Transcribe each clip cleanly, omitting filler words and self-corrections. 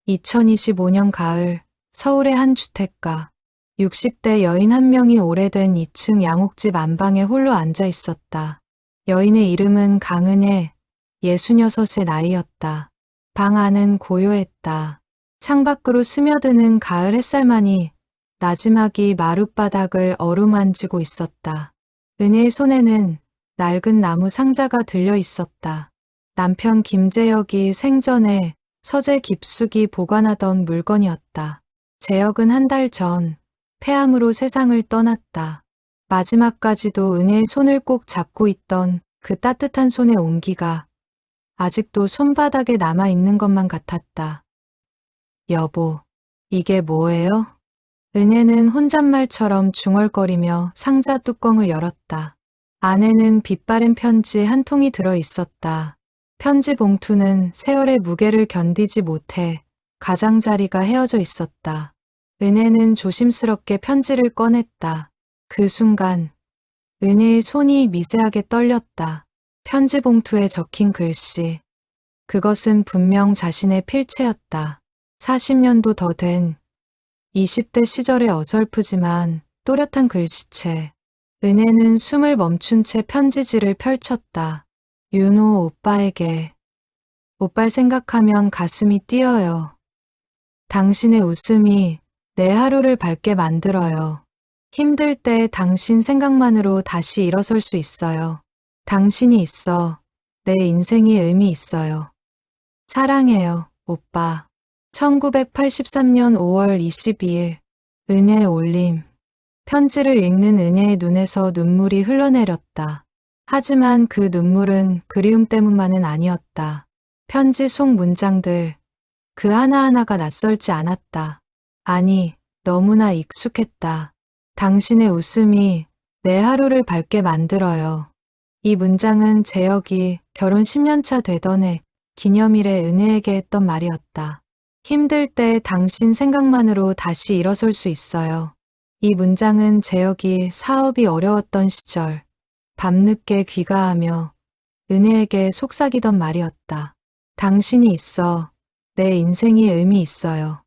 2025년 가을, 서울의 한 주택가. 60대 여인 한 명이 오래된 2층 양옥집 안방에 홀로 앉아 있었다. 여인의 이름은 강은혜, 66의 나이였다. 방 안은 고요했다. 창밖으로 스며드는 가을 햇살만이 나지막이 마룻바닥을 어루만지고 있었다. 은혜의 손에는 낡은 나무 상자가 들려 있었다. 남편 김재혁이 생전에 서재 깊숙이 보관하던 물건이었다. 재혁은 한 달 전 폐암으로 세상을 떠났다. 마지막까지도 은혜의 손을 꼭 잡고 있던 그 따뜻한 손의 온기가 아직도 손바닥에 남아있는 것만 같았다. 여보, 이게 뭐예요? 은혜는 혼잣말처럼 중얼거리며 상자 뚜껑을 열었다. 안에는 빛바랜 편지 한 통이 들어 있었다. 편지 봉투는 세월의 무게를 견디지 못해 가장자리가 헤어져 있었다. 은혜는 조심스럽게 편지를 꺼냈다. 그 순간 은혜의 손이 미세하게 떨렸다. 편지 봉투에 적힌 글씨. 그것은 분명 자신의 필체였다. 40년도 더 된 20대 시절의 어설프지만 또렷한 글씨체. 은혜는 숨을 멈춘 채 편지지를 펼쳤다. 윤호 오빠에게. 오빠를 생각하면 가슴이 뛰어요. 당신의 웃음이 내 하루를 밝게 만들어요. 힘들 때 당신 생각만으로 다시 일어설 수 있어요. 당신이 있어 내 인생이 의미 있어요. 사랑해요, 오빠. 1983년 5월 22일. 은혜 올림. 편지를 읽는 은혜의 눈에서 눈물이 흘러내렸다. 하지만 그 눈물은 그리움 때문만은 아니었다. 편지 속 문장들, 그 하나하나가 낯설지 않았다. 아니, 너무나 익숙했다. 당신의 웃음이 내 하루를 밝게 만들어요. 이 문장은 재혁이 결혼 10년차 되던 해 기념일에 은혜에게 했던 말이었다. 힘들 때 당신 생각만으로 다시 일어설 수 있어요. 이 문장은 재혁이 사업이 어려웠던 시절 밤늦게 귀가하며 은혜에게 속삭이던 말이었다. 당신이 있어 내 인생이 의미 있어요.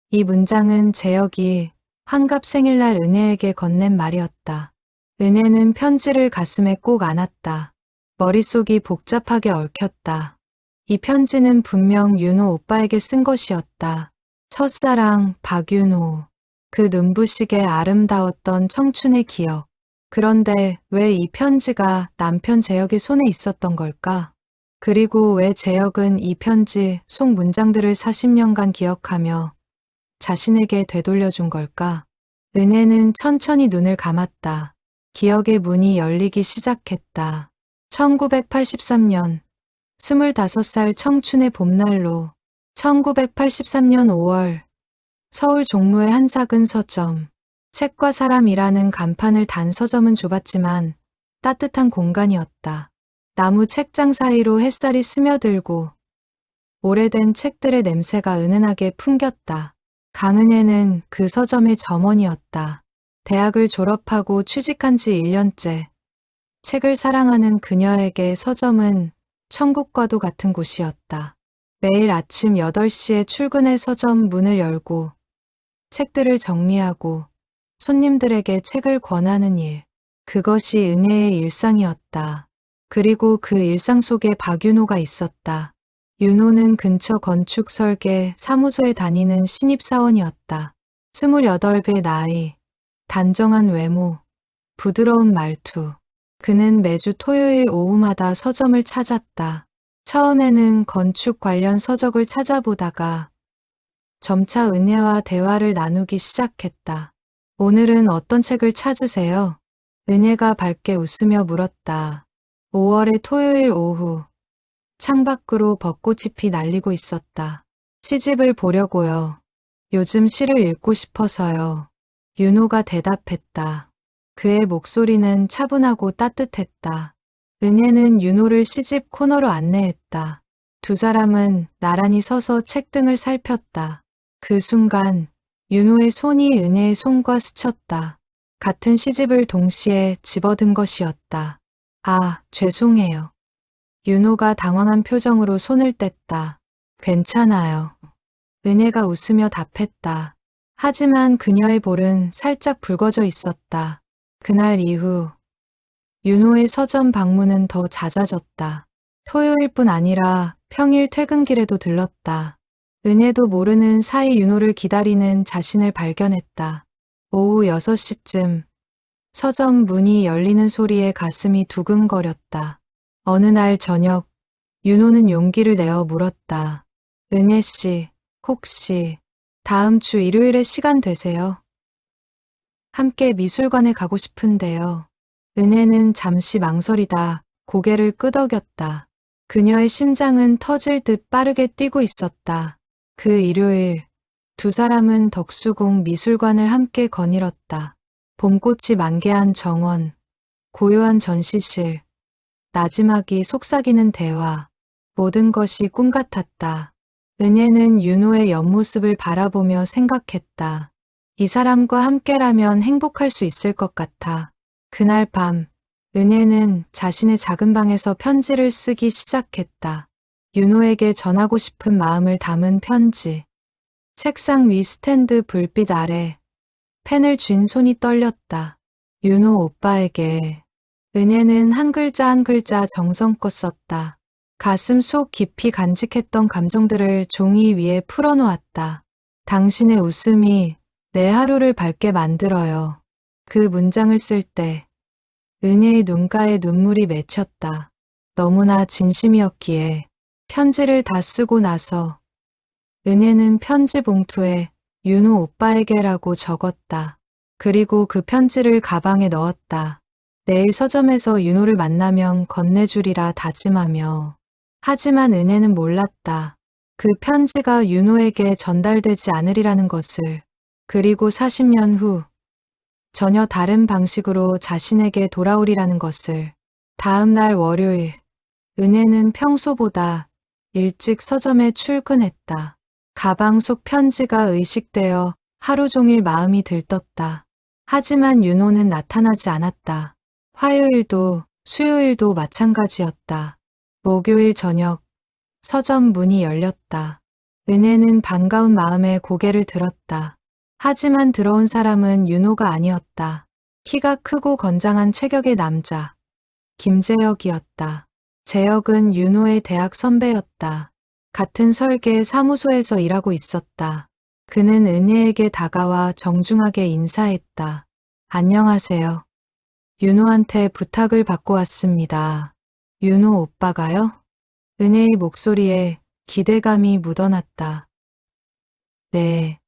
이 문장은 재혁이 환갑 생일날 은혜에게 건넨 말이었다. 은혜는 편지를 가슴에 꼭 안았다. 머릿속이 복잡하게 얽혔다. 이 편지는 분명 윤호 오빠에게 쓴 것이었다. 첫사랑 박윤호. 그 눈부시게 아름다웠던 청춘의 기억. 그런데 왜 이 편지가 남편 재혁의 손에 있었던 걸까? 그리고 왜 재혁은 이 편지 속 문장들을 40년간 기억하며 자신에게 되돌려준 걸까? 은혜는 천천히 눈을 감았다. 기억의 문이 열리기 시작했다. 1983년 25살 청춘의 봄날로 1983년 5월 서울 종로의 한 작은 서점. 책과 사람이라는 간판을 단 서점은 좁았지만 따뜻한 공간이었다. 나무 책장 사이로 햇살이 스며들고 오래된 책들의 냄새가 은은하게 풍겼다. 강은혜는 그 서점의 점원이었다. 대학을 졸업하고 취직한 지 1년째. 책을 사랑하는 그녀에게 서점은 천국과도 같은 곳이었다. 매일 아침 8시에 출근해 서점 문을 열고 책들을 정리하고 손님들에게 책을 권하는 일. 그것이 은혜의 일상이었다. 그리고 그 일상 속에 박윤호가 있었다. 윤호는 근처 건축 설계 사무소에 다니는 신입사원이었다. 28의 나이, 단정한 외모, 부드러운 말투. 그는 매주 토요일 오후마다 서점을 찾았다. 처음에는 건축 관련 서적을 찾아보다가 점차 은혜와 대화를 나누기 시작했다. 오늘은 어떤 책을 찾으세요? 은혜가 밝게 웃으며 물었다. 5월의 토요일 오후. 창밖으로 벚꽃이 피 날리고 있었다. 시집을 보려고요. 요즘 시를 읽고 싶어서요. 윤호가 대답했다. 그의 목소리는 차분하고 따뜻했다. 은혜는 윤호를 시집 코너로 안내했다. 두 사람은 나란히 서서 책등을 살폈다. 그 순간 윤호의 손이 은혜의 손과 스쳤다. 같은 시집을 동시에 집어든 것이었다. 아, 죄송해요. 윤호가 당황한 표정으로 손을 뗐다. 괜찮아요. 은혜가 웃으며 답했다. 하지만 그녀의 볼은 살짝 붉어져 있었다. 그날 이후 윤호의 서점 방문은 더 잦아졌다. 토요일뿐 아니라 평일 퇴근길에도 들렀다. 은혜도 모르는 사이 윤호를 기다리는 자신을 발견했다. 오후 6시쯤 서점 문이 열리는 소리에 가슴이 두근거렸다. 어느 날 저녁 윤호는 용기를 내어 물었다. 은혜 씨, 혹시 다음 주 일요일에 시간 되세요? 함께 미술관에 가고 싶은데요. 은혜는 잠시 망설이다 고개를 끄덕였다. 그녀의 심장은 터질 듯 빠르게 뛰고 있었다. 그 일요일 두 사람은 덕수궁 미술관을 함께 거닐었다. 봄꽃이 만개한 정원, 고요한 전시실, 나지막이 속삭이는 대화, 모든 것이 꿈 같았다. 은혜는 윤호의 옆모습을 바라보며 생각했다. 이 사람과 함께라면 행복할 수 있을 것 같아. 그날 밤, 은혜는 자신의 작은 방에서 편지를 쓰기 시작했다. 윤호에게 전하고 싶은 마음을 담은 편지. 책상 위 스탠드 불빛 아래 펜을 쥔 손이 떨렸다. 윤호 오빠에게. 은혜는 한 글자 한 글자 정성껏 썼다. 가슴 속 깊이 간직했던 감정들을 종이 위에 풀어놓았다. 당신의 웃음이 내 하루를 밝게 만들어요. 그 문장을 쓸 때 은혜의 눈가에 눈물이 맺혔다. 너무나 진심이었기에. 편지를 다 쓰고 나서 은혜는 편지 봉투에 윤호 오빠에게라고 적었다. 그리고 그 편지를 가방에 넣었다. 내일 서점에서 윤호를 만나면 건네주리라 다짐하며. 하지만 은혜는 몰랐다. 그 편지가 윤호에게 전달되지 않으리라는 것을. 그리고 40년 후 전혀 다른 방식으로 자신에게 돌아오리라는 것을. 다음 날 월요일, 은혜는 평소보다 일찍 서점에 출근했다. 가방 속 편지가 의식되어 하루 종일 마음이 들떴다. 하지만 윤호는 나타나지 않았다. 화요일도 수요일도 마찬가지였다. 목요일 저녁, 서점 문이 열렸다. 은혜는 반가운 마음에 고개를 들었다. 하지만 들어온 사람은 윤호가 아니었다. 키가 크고 건장한 체격의 남자, 김재혁이었다. 재혁은 윤호의 대학 선배였다. 같은 설계 사무소에서 일하고 있었다. 그는 은혜에게 다가와 정중하게 인사했다. 안녕하세요. 윤호한테 부탁을 받고 왔습니다. 윤호 오빠가요? 은혜의 목소리에 기대감이 묻어났다. 네.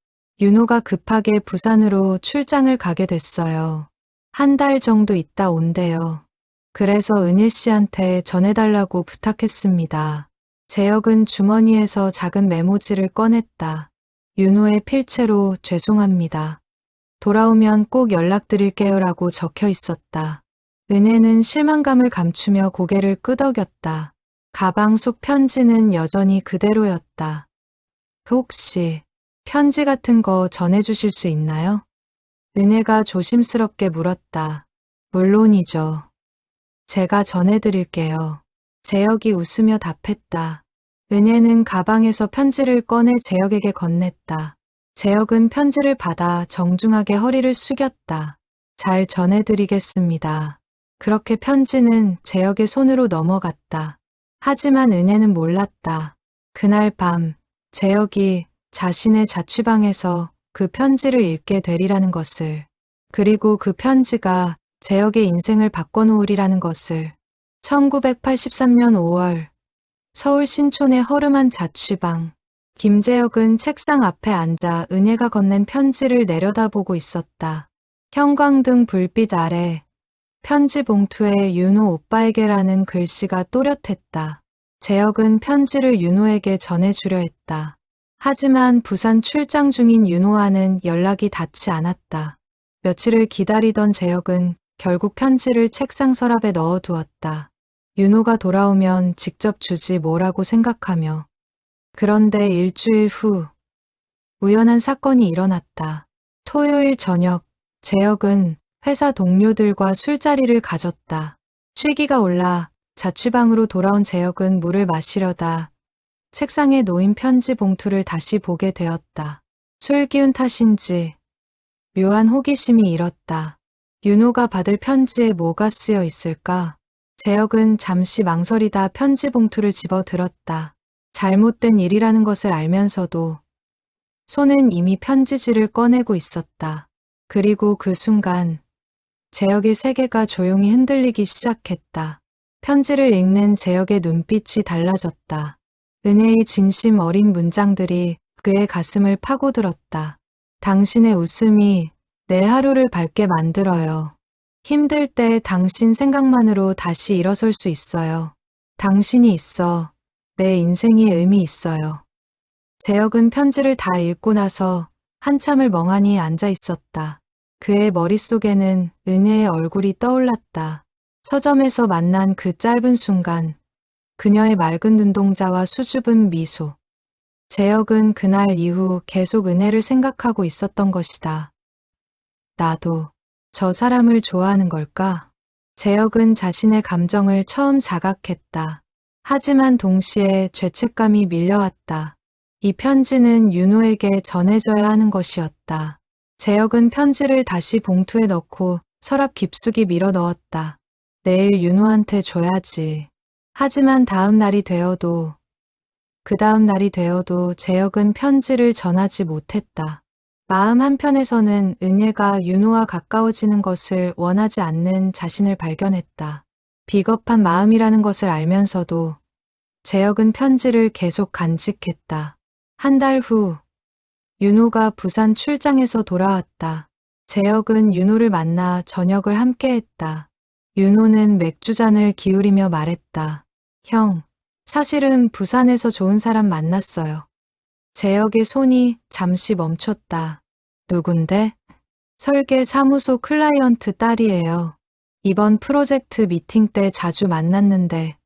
윤호가 급하게 부산으로 출장을 가게 됐어요. 한 달 정도 있다 온대요. 그래서 은혜 씨한테 전해달라고 부탁했습니다. 재혁은 주머니에서 작은 메모지를 꺼냈다. 윤호의 필체로 죄송합니다. 돌아오면 꼭 연락드릴게요라고 적혀 있었다. 은혜는 실망감을 감추며 고개를 끄덕였다. 가방 속 편지는 여전히 그대로였다. 혹시 편지 같은 거 전해주실 수 있나요? 은혜가 조심스럽게 물었다. 물론이죠. 제가 전해드릴게요. 재혁이 웃으며 답했다. 은혜는 가방에서 편지를 꺼내 재혁에게 건넸다. 재혁은 편지를 받아 정중하게 허리를 숙였다. 잘 전해드리겠습니다. 그렇게 편지는 재혁의 손으로 넘어갔다. 하지만 은혜는 몰랐다. 그날 밤 재혁이 자신의 자취방에서 그 편지를 읽게 되리라는 것을. 그리고 그 편지가 재혁의 인생을 바꿔놓으리라는 것을. 1983년 5월 서울 신촌의 허름한 자취방. 김재혁은 책상 앞에 앉아 은혜가 건넨 편지를 내려다보고 있었다. 형광등 불빛 아래 편지 봉투에 윤호 오빠에게라는 글씨가 또렷했다. 재혁은 편지를 윤호에게 전해주려 했다. 하지만 부산 출장 중인 윤호와는 연락이 닿지 않았다. 며칠을 기다리던 재혁은 결국 편지를 책상 서랍에 넣어두었다. 윤호가 돌아오면 직접 주지 뭐라고 생각하며. 그런데 일주일 후 우연한 사건이 일어났다. 토요일 저녁 재혁은 회사 동료들과 술자리를 가졌다. 취기가 올라 자취방으로 돌아온 재혁은 물을 마시려다 책상에 놓인 편지 봉투를 다시 보게 되었다. 술 기운 탓인지 묘한 호기심이 일었다. 윤호가 받을 편지에 뭐가 쓰여 있을까? 재혁은 잠시 망설이다 편지 봉투를 집어 들었다. 잘못된 일이라는 것을 알면서도 손은 이미 편지지를 꺼내고 있었다. 그리고 그 순간 재혁의 세계가 조용히 흔들리기 시작했다. 편지를 읽는 재혁의 눈빛이 달라졌다. 은혜의 진심 어린 문장들이 그의 가슴을 파고들었다. 당신의 웃음이 내 하루를 밝게 만들어요. 힘들 때 당신 생각만으로 다시 일어설 수 있어요. 당신이 있어 내 인생이 의미 있어요. 재혁은 편지를 다 읽고 나서 한참을 멍하니 앉아 있었다. 그의 머릿속에는 은혜의 얼굴이 떠올랐다. 서점에서 만난 그 짧은 순간, 그녀의 맑은 눈동자와 수줍은 미소. 재혁은 그날 이후 계속 은혜를 생각하고 있었던 것이다. 나도 저 사람을 좋아하는 걸까? 재혁은 자신의 감정을 처음 자각했다. 하지만 동시에 죄책감이 밀려왔다. 이 편지는 윤호에게 전해져야 하는 것이었다. 재혁은 편지를 다시 봉투에 넣고 서랍 깊숙이 밀어 넣었다. 내일 윤호한테 줘야지. 하지만 그 다음 날이 되어도 재혁은 편지를 전하지 못했다. 마음 한편에서는 은혜가 윤호와 가까워지는 것을 원하지 않는 자신을 발견했다. 비겁한 마음이라는 것을 알면서도 재혁은 편지를 계속 간직했다. 한 달 후, 윤호가 부산 출장에서 돌아왔다. 재혁은 윤호를 만나 저녁을 함께했다. 윤호는 맥주잔을 기울이며 말했다. 형, 사실은 부산에서 좋은 사람 만났어요. 재혁의 손이 잠시 멈췄다. 누군데? 설계 사무소 클라이언트 딸이에요. 이번 프로젝트 미팅 때 자주 만났는데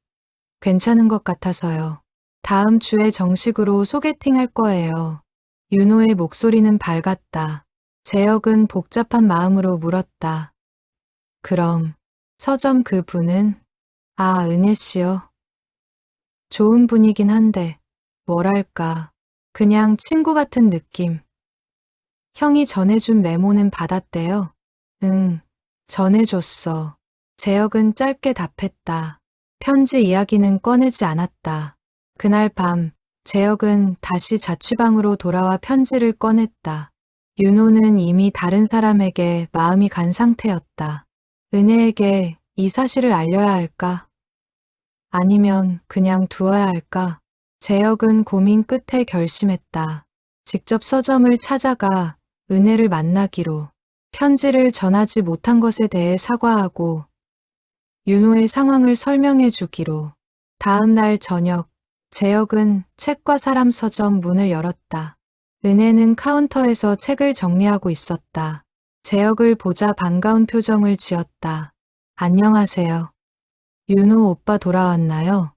괜찮은 것 같아서요. 다음 주에 정식으로 소개팅할 거예요. 윤호의 목소리는 밝았다. 재혁은 복잡한 마음으로 물었다. 그럼 서점 그 분은? 아, 은혜 씨요. 좋은 분이긴 한데 뭐랄까 그냥 친구 같은 느낌. 형이 전해준 메모는 받았대요. 응, 전해줬어. 재혁은 짧게 답했다. 편지 이야기는 꺼내지 않았다. 그날 밤 재혁은 다시 자취방으로 돌아와 편지를 꺼냈다. 윤호는 이미 다른 사람에게 마음이 간 상태였다. 은혜에게 이 사실을 알려야 할까? 아니면 그냥 두어야 할까? 재혁은 고민 끝에 결심했다. 직접 서점을 찾아가 은혜를 만나기로, 편지를 전하지 못한 것에 대해 사과하고 윤호의 상황을 설명해 주기로. 다음 날 저녁, 재혁은 책과 사람 서점 문을 열었다. 은혜는 카운터에서 책을 정리하고 있었다. 재혁을 보자 반가운 표정을 지었다. 안녕하세요. 윤호 오빠 돌아왔나요?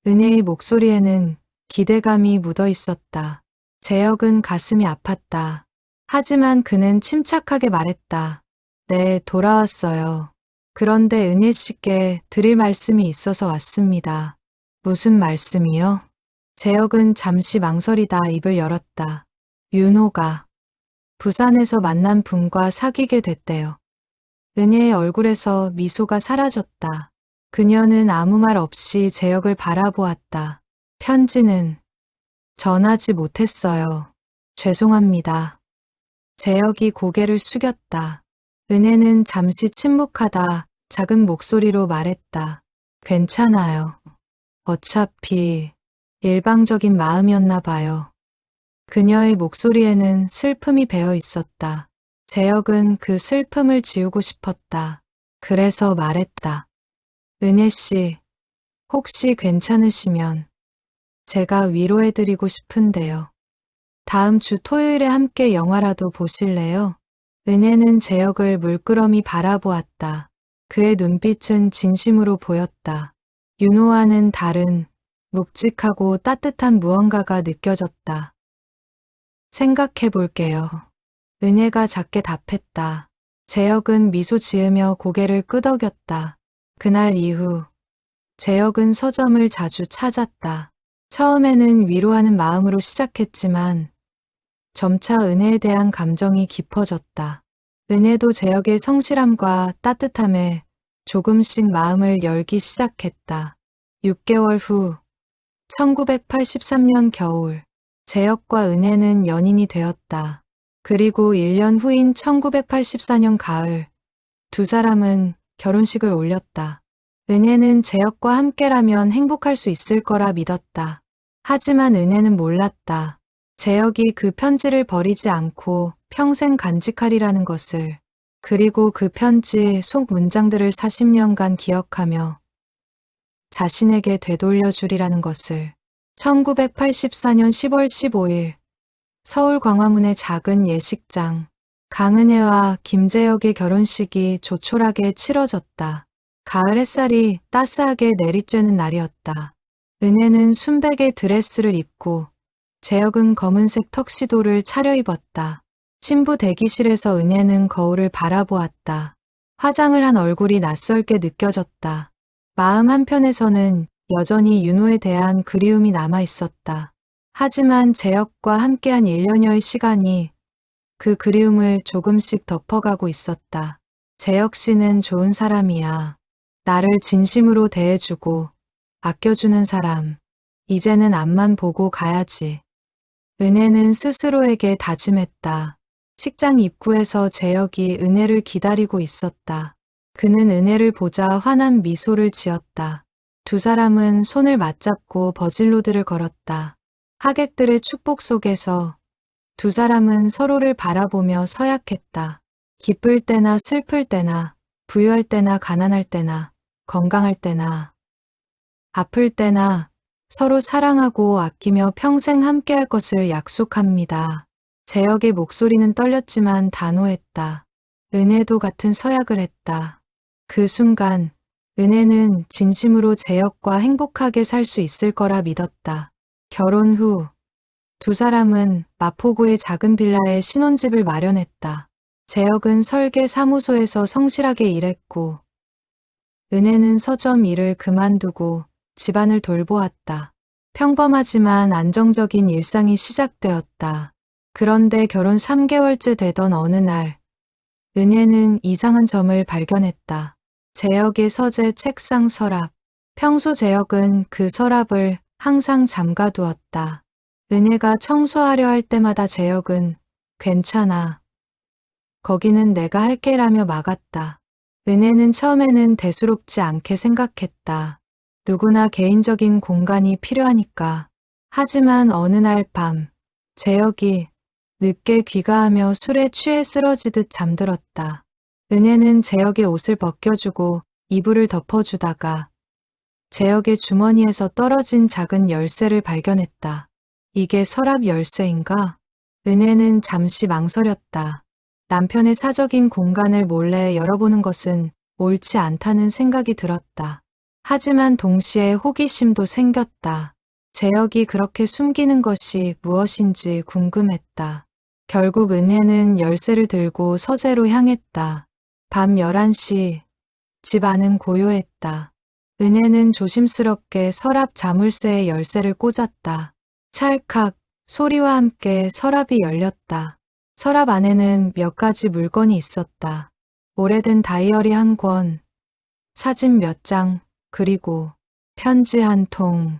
은혜의 목소리에는 기대감이 묻어 있었다. 재혁은 가슴이 아팠다. 하지만 그는 침착하게 말했다. 네, 돌아왔어요. 그런데 은혜 씨께 드릴 말씀이 있어서 왔습니다. 무슨 말씀이요? 재혁은 잠시 망설이다 입을 열었다. 윤호가 부산에서 만난 분과 사귀게 됐대요. 은혜의 얼굴에서 미소가 사라졌다. 그녀는 아무 말 없이 재혁을 바라보았다. 편지는 전하지 못했어요. 죄송합니다. 재혁이 고개를 숙였다. 은혜는 잠시 침묵하다 작은 목소리로 말했다. 괜찮아요. 어차피 일방적인 마음이었나 봐요. 그녀의 목소리에는 슬픔이 배어 있었다. 재혁은 그 슬픔을 지우고 싶었다. 그래서 말했다. 은혜 씨, 혹시 괜찮으시면 제가 위로해드리고 싶은데요. 다음 주 토요일에 함께 영화라도 보실래요? 은혜는 재혁을 물끄러미 바라보았다. 그의 눈빛은 진심으로 보였다. 윤호와는 다른 묵직하고 따뜻한 무언가가 느껴졌다. 생각해 볼게요. 은혜가 작게 답했다. 재혁은 미소 지으며 고개를 끄덕였다. 그날 이후 재혁은 서점을 자주 찾았다. 처음에는 위로하는 마음으로 시작했지만 점차 은혜에 대한 감정이 깊어졌다. 은혜도 재혁의 성실함과 따뜻함에 조금씩 마음을 열기 시작했다. 6개월 후 1983년 겨울 재혁과 은혜는 연인이 되었다. 그리고 1년 후인 1984년 가을 두 사람은 결혼식을 올렸다. 은혜는 재혁과 함께라면 행복할 수 있을 거라 믿었다. 하지만 은혜는 몰랐다. 재혁이 그 편지를 버리지 않고 평생 간직하리라는 것을, 그리고 그 편지 속 문장들을 40년간 기억하며 자신에게 되돌려주리라는 것을. 1984년 10월 15일 서울 광화문의 작은 예식장. 강은혜와 김재혁의 결혼식이 조촐하게 치러졌다. 가을 햇살이 따스하게 내리쬐는 날이었다. 은혜는 순백의 드레스를 입고 재혁은 검은색 턱시도를 차려입었다. 신부 대기실에서 은혜는 거울을 바라보았다. 화장을 한 얼굴이 낯설게 느껴졌다. 마음 한편에서는 여전히 윤호에 대한 그리움이 남아있었다. 하지만 재혁과 함께한 1년여의 시간이 그 그리움을 조금씩 덮어가고 있었다. 재혁 씨는 좋은 사람이야. 나를 진심으로 대해주고 아껴주는 사람. 이제는 앞만 보고 가야지. 은혜는 스스로에게 다짐했다. 식장 입구에서 재혁이 은혜를 기다리고 있었다. 그는 은혜를 보자 환한 미소를 지었다. 두 사람은 손을 맞잡고 버질로드를 걸었다. 하객들의 축복 속에서 두 사람은 서로를 바라보며 서약했다. 기쁠 때나 슬플 때나, 부유할 때나 가난할 때나, 건강할 때나, 아플 때나 서로 사랑하고 아끼며 평생 함께할 것을 약속합니다. 재혁의 목소리는 떨렸지만 단호했다. 은혜도 같은 서약을 했다. 그 순간 은혜는 진심으로 재혁과 행복하게 살 수 있을 거라 믿었다. 결혼 후 두 사람은 마포구의 작은 빌라에 신혼집을 마련했다. 재혁은 설계 사무소에서 성실하게 일했고 은혜는 서점 일을 그만두고 집안을 돌보았다. 평범하지만 안정적인 일상이 시작되었다. 그런데 결혼 3개월째 되던 어느 날 은혜는 이상한 점을 발견했다. 재혁의 서재 책상 서랍. 평소 재혁은 그 서랍을 항상 잠가두었다. 은혜가 청소하려 할 때마다 재혁은 괜찮아. 거기는 내가 할게라며 막았다. 은혜는 처음에는 대수롭지 않게 생각했다. 누구나 개인적인 공간이 필요하니까. 하지만 어느 날 밤 재혁이 늦게 귀가하며 술에 취해 쓰러지듯 잠들었다. 은혜는 재혁의 옷을 벗겨주고 이불을 덮어주다가 재혁의 주머니에서 떨어진 작은 열쇠를 발견했다. 이게 서랍 열쇠인가? 은혜는 잠시 망설였다. 남편의 사적인 공간을 몰래 열어보는 것은 옳지 않다는 생각이 들었다. 하지만 동시에 호기심도 생겼다. 재혁이 그렇게 숨기는 것이 무엇인지 궁금했다. 결국 은혜는 열쇠를 들고 서재로 향했다. 밤 11시, 집 안은 고요했다. 은혜는 조심스럽게 서랍 자물쇠에 열쇠를 꽂았다. 찰칵 소리와 함께 서랍이 열렸다. 서랍 안에는 몇 가지 물건이 있었다. 오래된 다이어리 한 권, 사진 몇 장, 그리고 편지 한 통.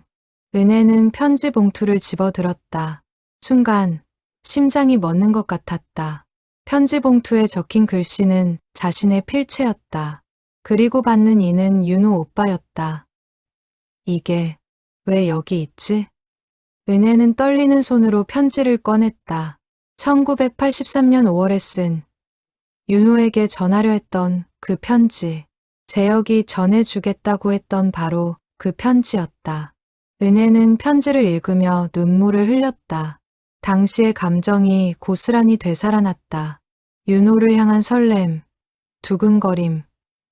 은혜는 편지 봉투를 집어들었다. 순간 심장이 멎는 것 같았다. 편지 봉투에 적힌 글씨는 자신의 필체였다. 그리고 받는 이는 윤호 오빠였다. 이게 왜 여기 있지? 은혜는 떨리는 손으로 편지를 꺼냈다. 1983년 5월에 쓴 윤호에게 전하려 했던 그 편지. 재혁이 전해주겠다고 했던 바로 그 편지였다. 은혜는 편지를 읽으며 눈물을 흘렸다. 당시의 감정이 고스란히 되살아났다. 윤호를 향한 설렘, 두근거림,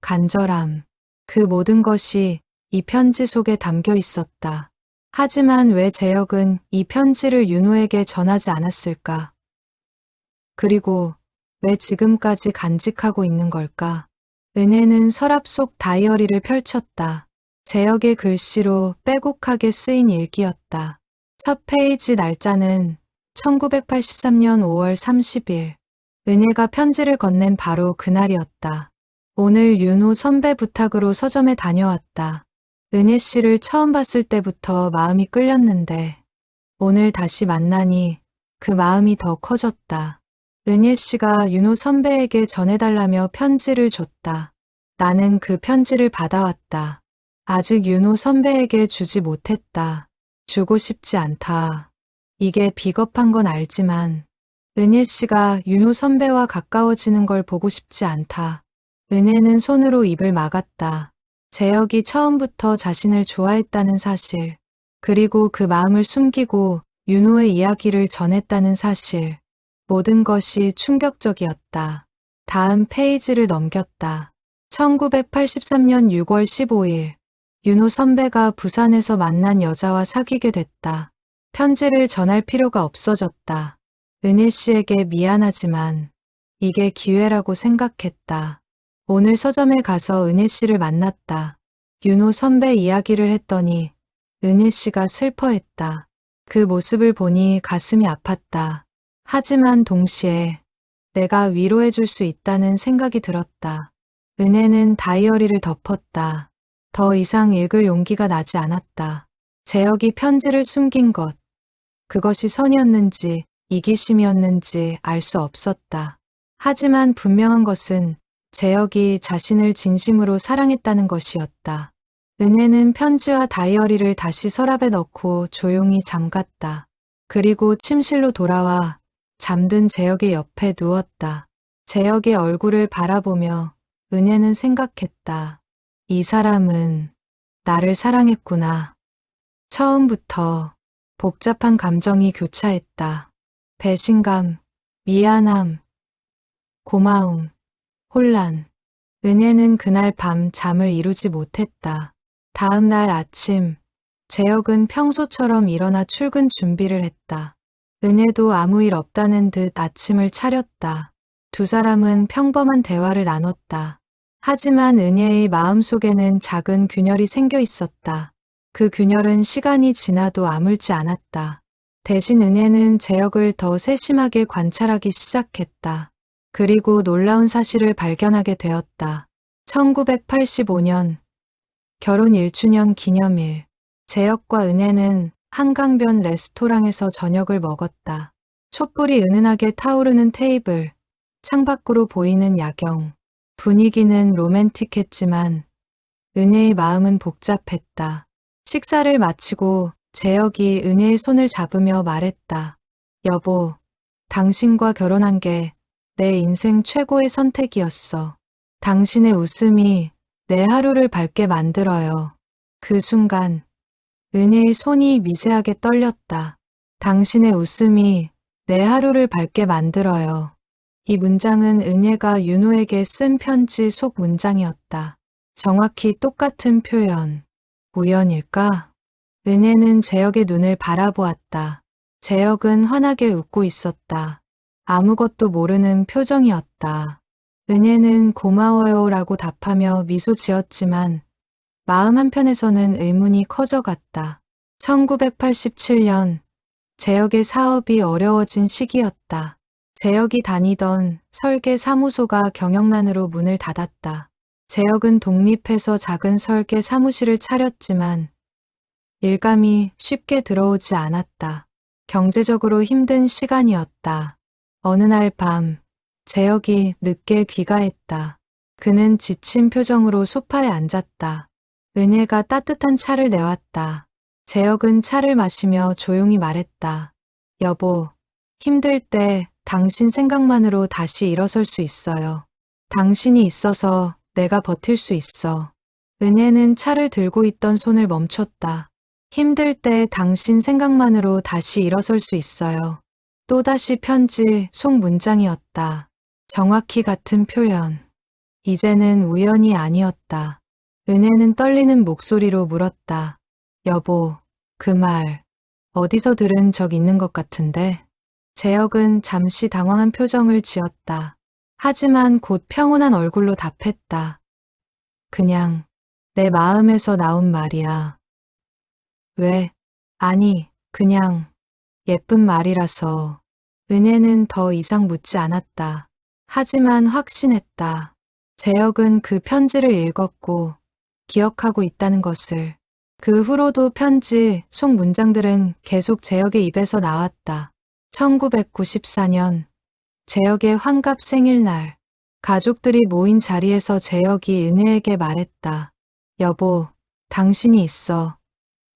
간절함. 그 모든 것이 이 편지 속에 담겨 있었다. 하지만 왜 재혁은 이 편지를 윤호에게 전하지 않았을까? 그리고 왜 지금까지 간직하고 있는 걸까? 은혜는 서랍 속 다이어리를 펼쳤다. 재혁의 글씨로 빼곡하게 쓰인 일기였다. 첫 페이지 날짜는 1983년 5월 30일. 은혜가 편지를 건넨 바로 그날이었다. 오늘 윤호 선배 부탁으로 서점에 다녀왔다. 은혜 씨를 처음 봤을 때부터 마음이 끌렸는데 오늘 다시 만나니 그 마음이 더 커졌다. 은혜 씨가 윤호 선배에게 전해달라며 편지를 줬다. 나는 그 편지를 받아왔다. 아직 윤호 선배에게 주지 못했다. 주고 싶지 않다. 이게 비겁한 건 알지만 은혜 씨가 윤호 선배와 가까워지는 걸 보고 싶지 않다. 은혜는 손으로 입을 막았다. 재혁이 처음부터 자신을 좋아했다는 사실, 그리고 그 마음을 숨기고 윤호의 이야기를 전했다는 사실, 모든 것이 충격적이었다. 다음 페이지를 넘겼다. 1983년 6월 15일, 윤호 선배가 부산에서 만난 여자와 사귀게 됐다. 편지를 전할 필요가 없어졌다. 은혜 씨에게 미안하지만 이게 기회라고 생각했다. 오늘 서점에 가서 은혜 씨를 만났다. 윤호 선배 이야기를 했더니 은혜 씨가 슬퍼했다. 그 모습을 보니 가슴이 아팠다. 하지만 동시에 내가 위로해 줄 수 있다는 생각이 들었다. 은혜는 다이어리를 덮었다. 더 이상 읽을 용기가 나지 않았다. 재혁이 편지를 숨긴 것, 그것이 선이었는지 이기심이었는지 알 수 없었다. 하지만 분명한 것은 재혁이 자신을 진심으로 사랑했다는 것이었다. 은혜는 편지와 다이어리를 다시 서랍에 넣고 조용히 잠갔다. 그리고 침실로 돌아와 잠든 재혁의 옆에 누웠다. 재혁의 얼굴을 바라보며 은혜는 생각했다. 이 사람은 나를 사랑했구나. 처음부터 복잡한 감정이 교차했다. 배신감, 미안함, 고마움, 혼란. 은혜는 그날 밤 잠을 이루지 못했다. 다음 날 아침, 재혁은 평소처럼 일어나 출근 준비를 했다. 은혜도 아무 일 없다는 듯 아침을 차렸다. 두 사람은 평범한 대화를 나눴다. 하지만 은혜의 마음속에는 작은 균열이 생겨 있었다. 그 균열은 시간이 지나도 아물지 않았다. 대신 은혜는 재혁을 더 세심하게 관찰하기 시작했다. 그리고 놀라운 사실을 발견하게 되었다. 1985년 결혼 1주년 기념일, 재혁과 은혜는 한강변 레스토랑에서 저녁을 먹었다. 촛불이 은은하게 타오르는 테이블, 창밖으로 보이는 야경. 분위기는 로맨틱했지만 은혜의 마음은 복잡했다. 식사를 마치고 재혁이 은혜의 손을 잡으며 말했다. 여보, 당신과 결혼한 게 내 인생 최고의 선택이었어. 당신의 웃음이 내 하루를 밝게 만들어요. 그 순간 은혜의 손이 미세하게 떨렸다. 당신의 웃음이 내 하루를 밝게 만들어요. 이 문장은 은혜가 윤호에게 쓴 편지 속 문장이었다. 정확히 똑같은 표현. 우연일까? 은혜는 재혁의 눈을 바라보았다. 재혁은 환하게 웃고 있었다. 아무것도 모르는 표정이었다. 은혜는 고마워요라고 답하며 미소 지었지만 마음 한편에서는 의문이 커져갔다. 1987년 재혁의 사업이 어려워진 시기였다. 재혁이 다니던 설계 사무소가 경영난으로 문을 닫았다. 재혁은 독립해서 작은 설계 사무실을 차렸지만 일감이 쉽게 들어오지 않았다. 경제적으로 힘든 시간이었다. 어느 날 밤, 재혁이 늦게 귀가했다. 그는 지친 표정으로 소파에 앉았다. 은혜가 따뜻한 차를 내왔다. 재혁은 차를 마시며 조용히 말했다. 여보, 힘들 때 당신 생각만으로 다시 일어설 수 있어요. 당신이 있어서 내가 버틸 수 있어. 은혜는 차를 들고 있던 손을 멈췄다. 힘들 때 당신 생각만으로 다시 일어설 수 있어요. 또다시 편지 속 문장이었다. 정확히 같은 표현. 이제는 우연이 아니었다. 은혜는 떨리는 목소리로 물었다. 여보, 그 말 어디서 들은 적 있는 것 같은데? 재혁은 잠시 당황한 표정을 지었다. 하지만 곧 평온한 얼굴로 답했다. 그냥 내 마음에서 나온 말이야. 왜? 아니, 그냥 예쁜 말이라서. 은혜는 더 이상 묻지 않았다. 하지만 확신했다. 재혁은 그 편지를 읽었고 기억하고 있다는 것을. 그 후로도 편지 속 문장들은 계속 재혁의 입에서 나왔다. 1994년 재혁의 환갑 생일날 가족들이 모인 자리에서 재혁이 은혜에게 말했다. 여보, 당신이 있어.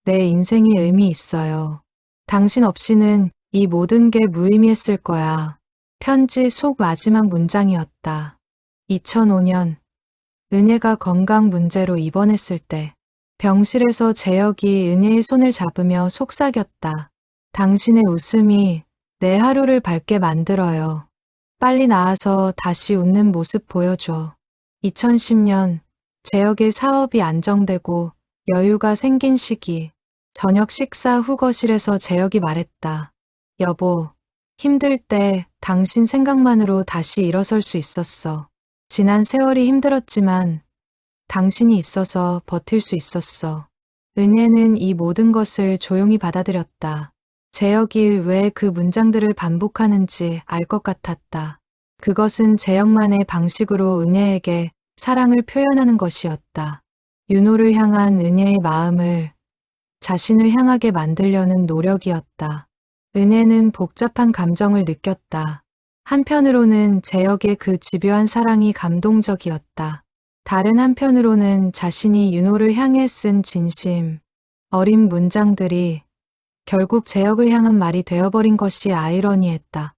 내 인생이 의미 있어요. 당신 없이는 이 모든 게 무의미했을 거야. 편지 속 마지막 문장이었다. 2005년 은혜가 건강 문제로 입원했을 때 병실에서 재혁이 은혜의 손을 잡으며 속삭였다. 당신의 웃음이 내 하루를 밝게 만들어요. 빨리 나아서 다시 웃는 모습 보여줘. 2010년 재혁의 사업이 안정되고 여유가 생긴 시기. 저녁 식사 후 거실에서 재혁이 말했다. 여보, 힘들 때 당신 생각만으로 다시 일어설 수 있었어. 지난 세월이 힘들었지만 당신이 있어서 버틸 수 있었어. 은혜는 이 모든 것을 조용히 받아들였다. 재혁이 왜 그 문장들을 반복하는지 알 것 같았다. 그것은 재혁만의 방식으로 은혜에게 사랑을 표현하는 것이었다. 윤호를 향한 은혜의 마음을 자신을 향하게 만들려는 노력이었다. 은혜는 복잡한 감정을 느꼈다. 한편으로는 재혁의 그 집요한 사랑이 감동적이었다. 다른 한편으로는 자신이 윤호를 향해 쓴 진심, 어린 문장들이 결국 재혁을 향한 말이 되어버린 것이 아이러니했다.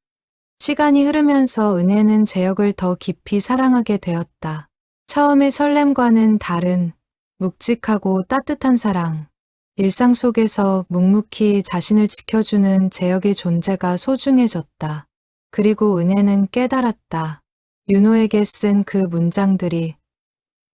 시간이 흐르면서 은혜는 재혁을 더 깊이 사랑하게 되었다. 처음의 설렘과는 다른 묵직하고 따뜻한 사랑. 일상 속에서 묵묵히 자신을 지켜주는 재혁의 존재가 소중해졌다. 그리고 은혜는 깨달았다. 윤호에게 쓴 그 문장들이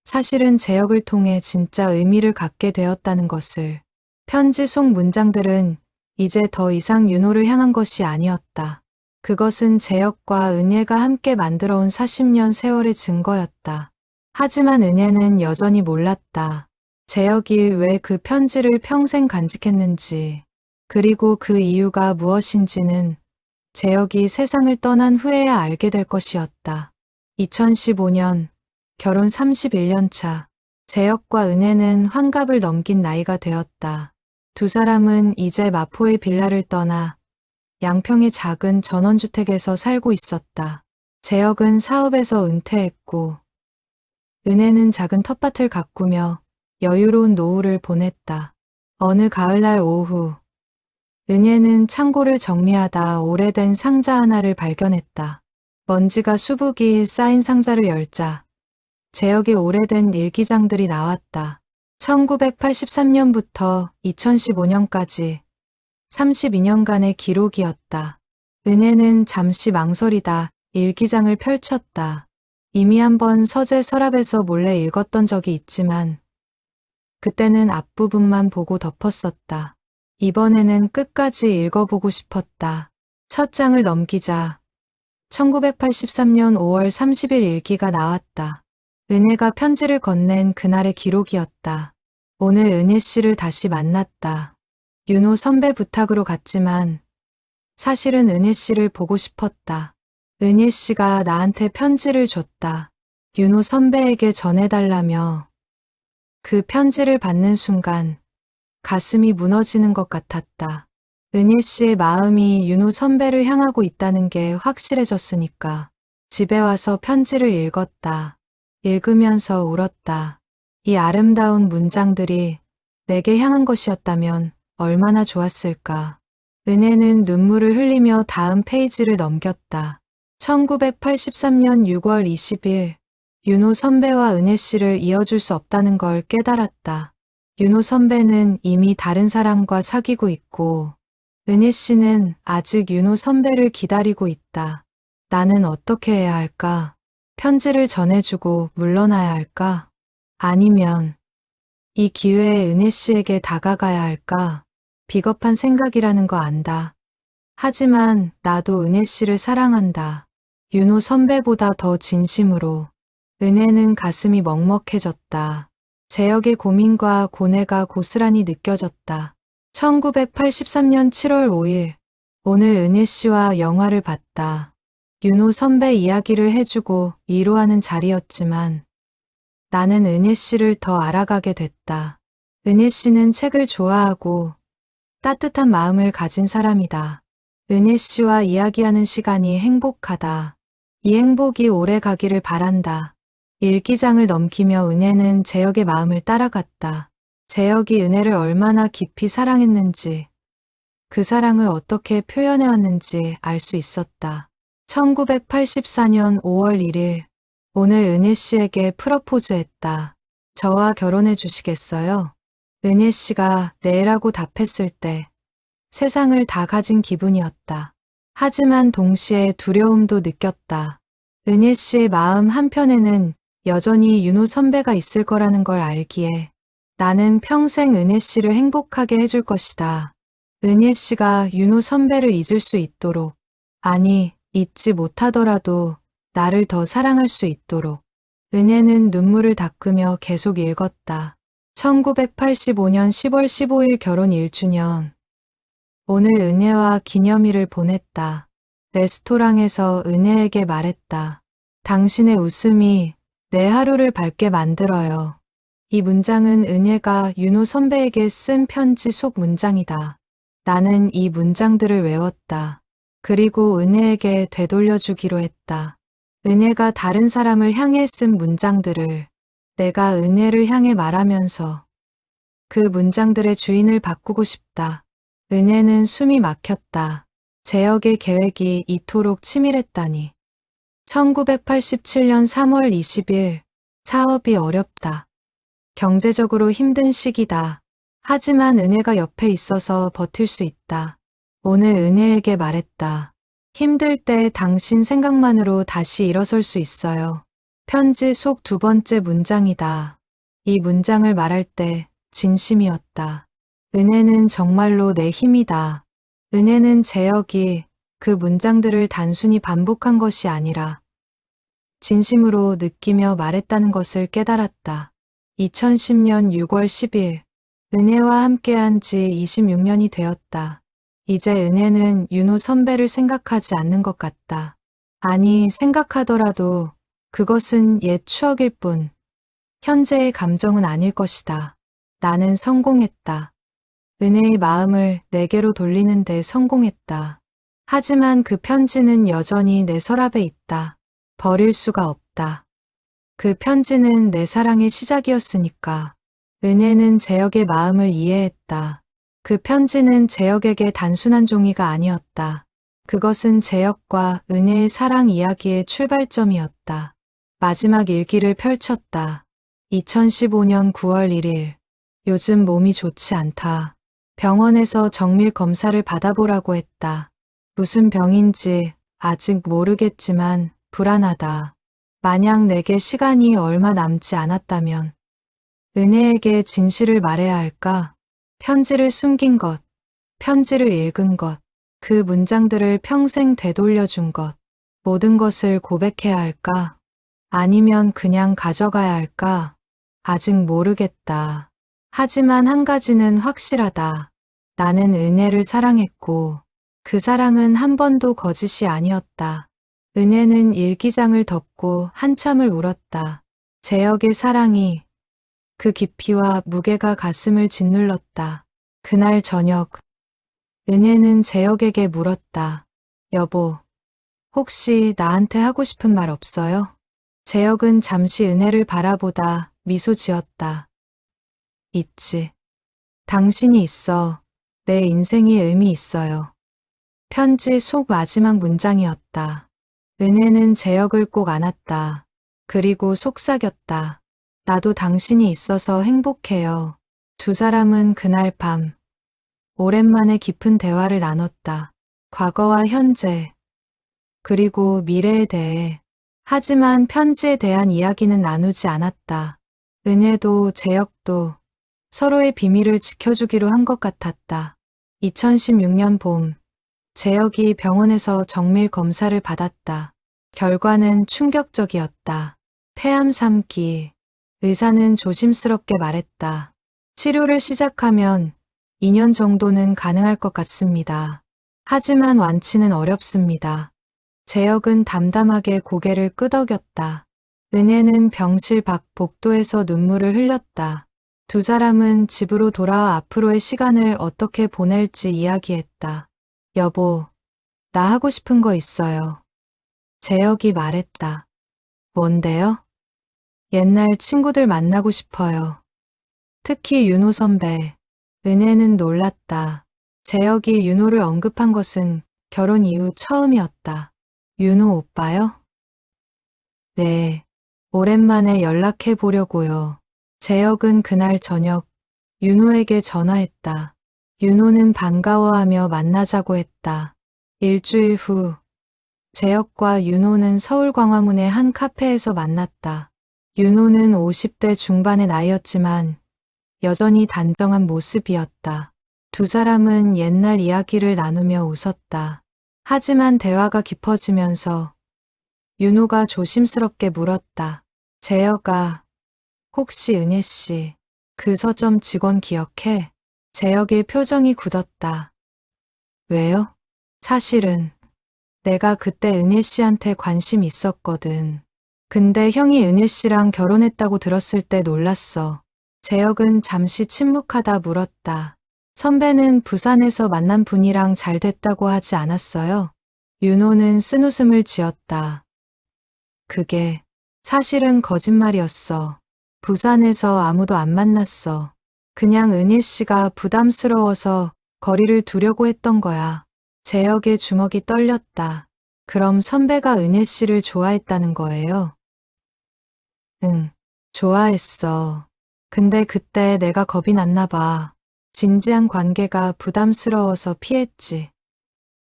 사실은 재혁을 통해 진짜 의미를 갖게 되었다는 것을. 편지 속 문장들은 이제 더 이상 윤호를 향한 것이 아니었다. 그것은 재혁과 은혜가 함께 만들어온 40년 세월의 증거였다. 하지만 은혜는 여전히 몰랐다. 재혁이 왜 그 편지를 평생 간직했는지, 그리고 그 이유가 무엇인지는 재혁이 세상을 떠난 후에야 알게 될 것이었다. 2015년 결혼 31년 차 재혁과 은혜는 환갑을 넘긴 나이가 되었다. 두 사람은 이제 마포의 빌라를 떠나 양평의 작은 전원주택에서 살고 있었다. 재혁은 사업에서 은퇴했고 은혜는 작은 텃밭을 가꾸며 여유로운 노후를 보냈다. 어느 가을날 오후 은혜는 창고를 정리하다 오래된 상자 하나를 발견했다. 먼지가 수북이 쌓인 상자를 열자 재혁의 오래된 일기장들이 나왔다. 1983년부터 2015년까지 32년간의 기록이었다. 은혜는 잠시 망설이다 일기장을 펼쳤다. 이미 한번 서재 서랍에서 몰래 읽었던 적이 있지만 그때는 앞부분만 보고 덮었었다. 이번에는 끝까지 읽어보고 싶었다. 첫 장을 넘기자 1983년 5월 30일 일기가 나왔다. 은혜가 편지를 건넨 그날의 기록이었다. 오늘 은혜 씨를 다시 만났다. 윤호 선배 부탁으로 갔지만 사실은 은혜 씨를 보고 싶었다. 은혜 씨가 나한테 편지를 줬다. 윤호 선배에게 전해달라며. 그 편지를 받는 순간 가슴이 무너지는 것 같았다. 은혜 씨의 마음이 윤호 선배를 향하고 있다는 게 확실해졌으니까. 집에 와서 편지를 읽었다. 읽으면서 울었다. 이 아름다운 문장들이 내게 향한 것이었다면 얼마나 좋았을까. 은혜는 눈물을 흘리며 다음 페이지를 넘겼다. 1983년 6월 20일 윤호 선배와 은혜 씨를 이어줄 수 없다는 걸 깨달았다. 윤호 선배는 이미 다른 사람과 사귀고 있고 은혜 씨는 아직 윤호 선배를 기다리고 있다. 나는 어떻게 해야 할까? 편지를 전해주고 물러나야 할까? 아니면 이 기회에 은혜 씨에게 다가가야 할까? 비겁한 생각이라는 거 안다. 하지만 나도 은혜 씨를 사랑한다. 윤호 선배보다 더 진심으로. 은혜는 가슴이 먹먹해졌다. 재혁의 고민과 고뇌가 고스란히 느껴졌다. 1983년 7월 5일, 오늘 은혜 씨와 영화를 봤다. 윤호 선배 이야기를 해주고 위로하는 자리였지만 나는 은혜 씨를 더 알아가게 됐다. 은혜 씨는 책을 좋아하고 따뜻한 마음을 가진 사람이다. 은혜 씨와 이야기하는 시간이 행복하다. 이 행복이 오래 가기를 바란다. 일기장을 넘기며 은혜는 재혁의 마음을 따라갔다. 재혁이 은혜를 얼마나 깊이 사랑했는지, 그 사랑을 어떻게 표현해왔는지 알 수 있었다. 1984년 5월 1일, 오늘 은혜 씨에게 프러포즈했다. 저와 결혼해 주시겠어요? 은혜 씨가 네라고 답했을 때 세상을 다 가진 기분이었다. 하지만 동시에 두려움도 느꼈다. 은혜 씨의 마음 한편에는 여전히 윤호 선배가 있을 거라는 걸 알기에 나는 평생 은혜 씨를 행복하게 해줄 것이다. 은혜 씨가 윤호 선배를 잊을 수 있도록, 아니, 잊지 못하더라도 나를 더 사랑할 수 있도록. 은혜는 눈물을 닦으며 계속 읽었다. 1985년 10월 15일 결혼 1주년. 오늘 은혜와 기념일을 보냈다. 레스토랑에서 은혜에게 말했다. 당신의 웃음이 내 하루를 밝게 만들어요. 이 문장은 은혜가 윤호 선배에게 쓴 편지 속 문장이다. 나는 이 문장들을 외웠다. 그리고 은혜에게 되돌려주기로 했다. 은혜가 다른 사람을 향해 쓴 문장들을 내가 은혜를 향해 말하면서 그 문장들의 주인을 바꾸고 싶다. 은혜는 숨이 막혔다. 재혁의 계획이 이토록 치밀했다니. 1987년 3월 20일, 사업이 어렵다. 경제적으로 힘든 시기다. 하지만 은혜가 옆에 있어서 버틸 수 있다. 오늘 은혜에게 말했다. 힘들 때 당신 생각만으로 다시 일어설 수 있어요. 편지 속 두 번째 문장이다. 이 문장을 말할 때 진심이었다. 은혜는 정말로 내 힘이다. 은혜는 재혁이 그 문장들을 단순히 반복한 것이 아니라 진심으로 느끼며 말했다는 것을 깨달았다. 2010년 6월 10일, 은혜와 함께한 지 26년이 되었다. 이제 은혜는 윤호 선배를 생각하지 않는 것 같다. 아니, 생각하더라도 그것은 옛 추억일 뿐, 현재의 감정은 아닐 것이다. 나는 성공했다. 은혜의 마음을 내게로 돌리는 데 성공했다. 하지만 그 편지는 여전히 내 서랍에 있다. 버릴 수가 없다. 그 편지는 내 사랑의 시작이었으니까. 은혜는 재혁의 마음을 이해했다. 그 편지는 재혁에게 단순한 종이가 아니었다. 그것은 재혁과 은혜의 사랑 이야기의 출발점이었다. 마지막 일기를 펼쳤다. 2015년 9월 1일. 요즘 몸이 좋지 않다. 병원에서 정밀 검사를 받아보라고 했다. 무슨 병인지 아직 모르겠지만 불안하다. 만약 내게 시간이 얼마 남지 않았다면 은혜에게 진실을 말해야 할까? 편지를 숨긴 것, 편지를 읽은 것, 그 문장들을 평생 되돌려준 것, 모든 것을 고백해야 할까? 아니면 그냥 가져가야 할까? 아직 모르겠다. 하지만 한 가지는 확실하다. 나는 은혜를 사랑했고 그 사랑은 한 번도 거짓이 아니었다. 은혜는 일기장을 덮고 한참을 울었다. 재혁의 사랑이 그 깊이와 무게가 가슴을 짓눌렀다. 그날 저녁, 은혜는 재혁에게 물었다. 여보, 혹시 나한테 하고 싶은 말 없어요? 재혁은 잠시 은혜를 바라보다 미소 지었다. 있지. 당신이 있어. 내 인생이 의미 있어요. 편지 속 마지막 문장이었다. 은혜는 재혁을 꼭 안았다. 그리고 속삭였다. 나도 당신이 있어서 행복해요. 두 사람은 그날 밤 오랜만에 깊은 대화를 나눴다. 과거와 현재, 그리고 미래에 대해. 하지만 편지에 대한 이야기는 나누지 않았다. 은혜도 재혁도 서로의 비밀을 지켜주기로 한 것 같았다. 2016년 봄, 재혁이 병원에서 정밀 검사를 받았다. 결과는 충격적이었다. 폐암 3기. 의사는 조심스럽게 말했다. 치료를 시작하면 2년 정도는 가능할 것 같습니다. 하지만 완치는 어렵습니다. 재혁은 담담하게 고개를 끄덕였다. 은혜는 병실 밖 복도에서 눈물을 흘렸다. 두 사람은 집으로 돌아와 앞으로의 시간을 어떻게 보낼지 이야기했다. 여보, 나 하고 싶은 거 있어요. 재혁이 말했다. 뭔데요? 옛날 친구들 만나고 싶어요. 특히 윤호 선배. 은혜는 놀랐다. 재혁이 윤호를 언급한 것은 결혼 이후 처음이었다. 윤호 오빠요? 네. 오랜만에 연락해 보려고요. 재혁은 그날 저녁 윤호에게 전화했다. 윤호는 반가워하며 만나자고 했다. 일주일 후 재혁과 윤호는 서울 광화문의 한 카페에서 만났다. 윤호는 50대 중반의 나이였지만 여전히 단정한 모습이었다. 두 사람은 옛날 이야기를 나누며 웃었다. 하지만 대화가 깊어지면서 윤호가 조심스럽게 물었다. 재혁아, 혹시 은혜 씨, 그 서점 직원 기억해? 재혁의 표정이 굳었다. 왜요? 사실은 내가 그때 은혜 씨한테 관심 있었거든. 근데 형이 은혜 씨랑 결혼했다고 들었을 때 놀랐어. 재혁은 잠시 침묵하다 물었다. 선배는 부산에서 만난 분이랑 잘 됐다고 하지 않았어요? 윤호는 쓴웃음을 지었다. 그게 사실은 거짓말이었어. 부산에서 아무도 안 만났어. 그냥 은희 씨가 부담스러워서 거리를 두려고 했던 거야. 재혁의 주먹이 떨렸다. 그럼 선배가 은혜 씨를 좋아했다는 거예요? 응, 좋아했어. 근데 그때 내가 겁이 났나 봐. 진지한 관계가 부담스러워서 피했지.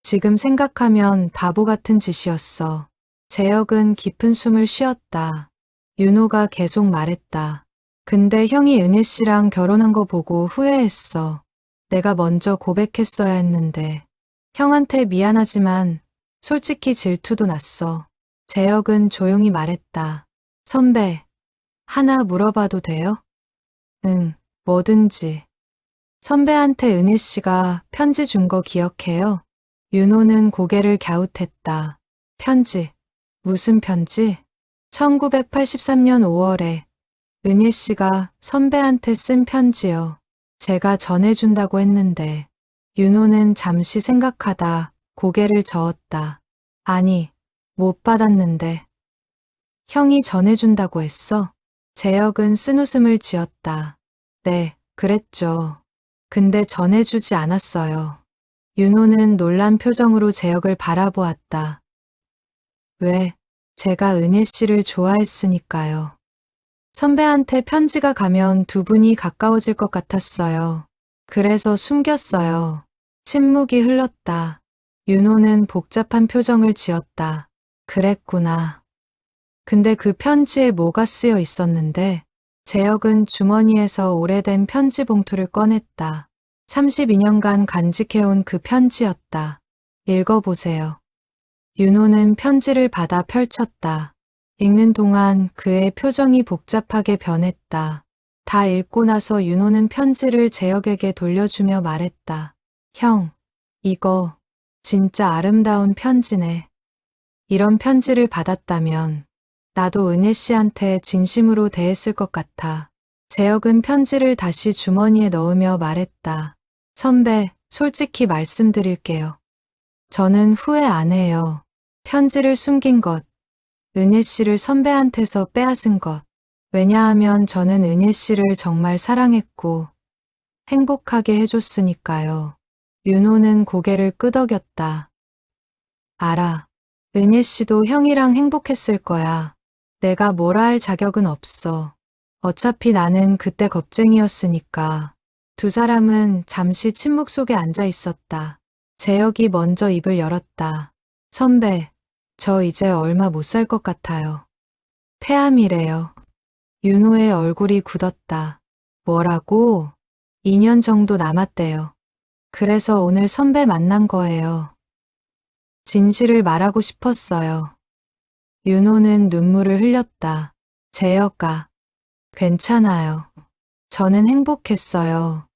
지금 생각하면 바보 같은 짓이었어. 재혁은 깊은 숨을 쉬었다. 윤호가 계속 말했다. 근데 형이 은혜 씨랑 결혼한 거 보고 후회했어. 내가 먼저 고백했어야 했는데. 형한테 미안하지만 솔직히 질투도 났어. 재혁은 조용히 말했다. 선배, 하나 물어봐도 돼요? 응, 뭐든지. 선배한테 은혜 씨가 편지 준 거 기억해요? 윤호는 고개를 갸웃했다. 편지? 무슨 편지? 1983년 5월에 은혜 씨가 선배한테 쓴 편지요. 제가 전해준다고 했는데 윤호는 잠시 생각하다 고개를 저었다. 아니, 못 받았는데. 형이 전해준다고 했어? 재혁은 쓴웃음을 지었다. 네, 그랬죠. 근데 전해주지 않았어요. 윤호는 놀란 표정으로 재혁을 바라보았다. 왜? 제가 은혜 씨를 좋아했으니까요. 선배한테 편지가 가면 두 분이 가까워질 것 같았어요. 그래서 숨겼어요. 침묵이 흘렀다. 윤호는 복잡한 표정을 지었다. 그랬구나. 근데 그 편지에 뭐가 쓰여 있었는데? 재혁은 주머니에서 오래된 편지 봉투를 꺼냈다. 32년간 간직해온 그 편지였다. 읽어보세요. 윤호는 편지를 받아 펼쳤다. 읽는 동안 그의 표정이 복잡하게 변했다. 다 읽고 나서 윤호는 편지를 재혁에게 돌려주며 말했다. 형, 이거 진짜 아름다운 편지네. 이런 편지를 받았다면 나도 은혜 씨한테 진심으로 대했을 것 같아. 재혁은 편지를 다시 주머니에 넣으며 말했다. 선배, 솔직히 말씀드릴게요. 저는 후회 안 해요. 편지를 숨긴 것, 은혜 씨를 선배한테서 빼앗은 것. 왜냐하면 저는 은혜 씨를 정말 사랑했고 행복하게 해줬으니까요. 윤호는 고개를 끄덕였다. 알아. 은혜 씨도 형이랑 행복했을 거야. 내가 뭐라 할 자격은 없어. 어차피 나는 그때 겁쟁이였으니까. 두 사람은 잠시 침묵 속에 앉아 있었다. 재혁이 먼저 입을 열었다. 선배, 저 이제 얼마 못 살 것 같아요. 폐암이래요. 윤호의 얼굴이 굳었다. 뭐라고? 2년 정도 남았대요. 그래서 오늘 선배 만난 거예요. 진실을 말하고 싶었어요. 윤호는 눈물을 흘렸다. 재혁아, 괜찮아요. 저는 행복했어요.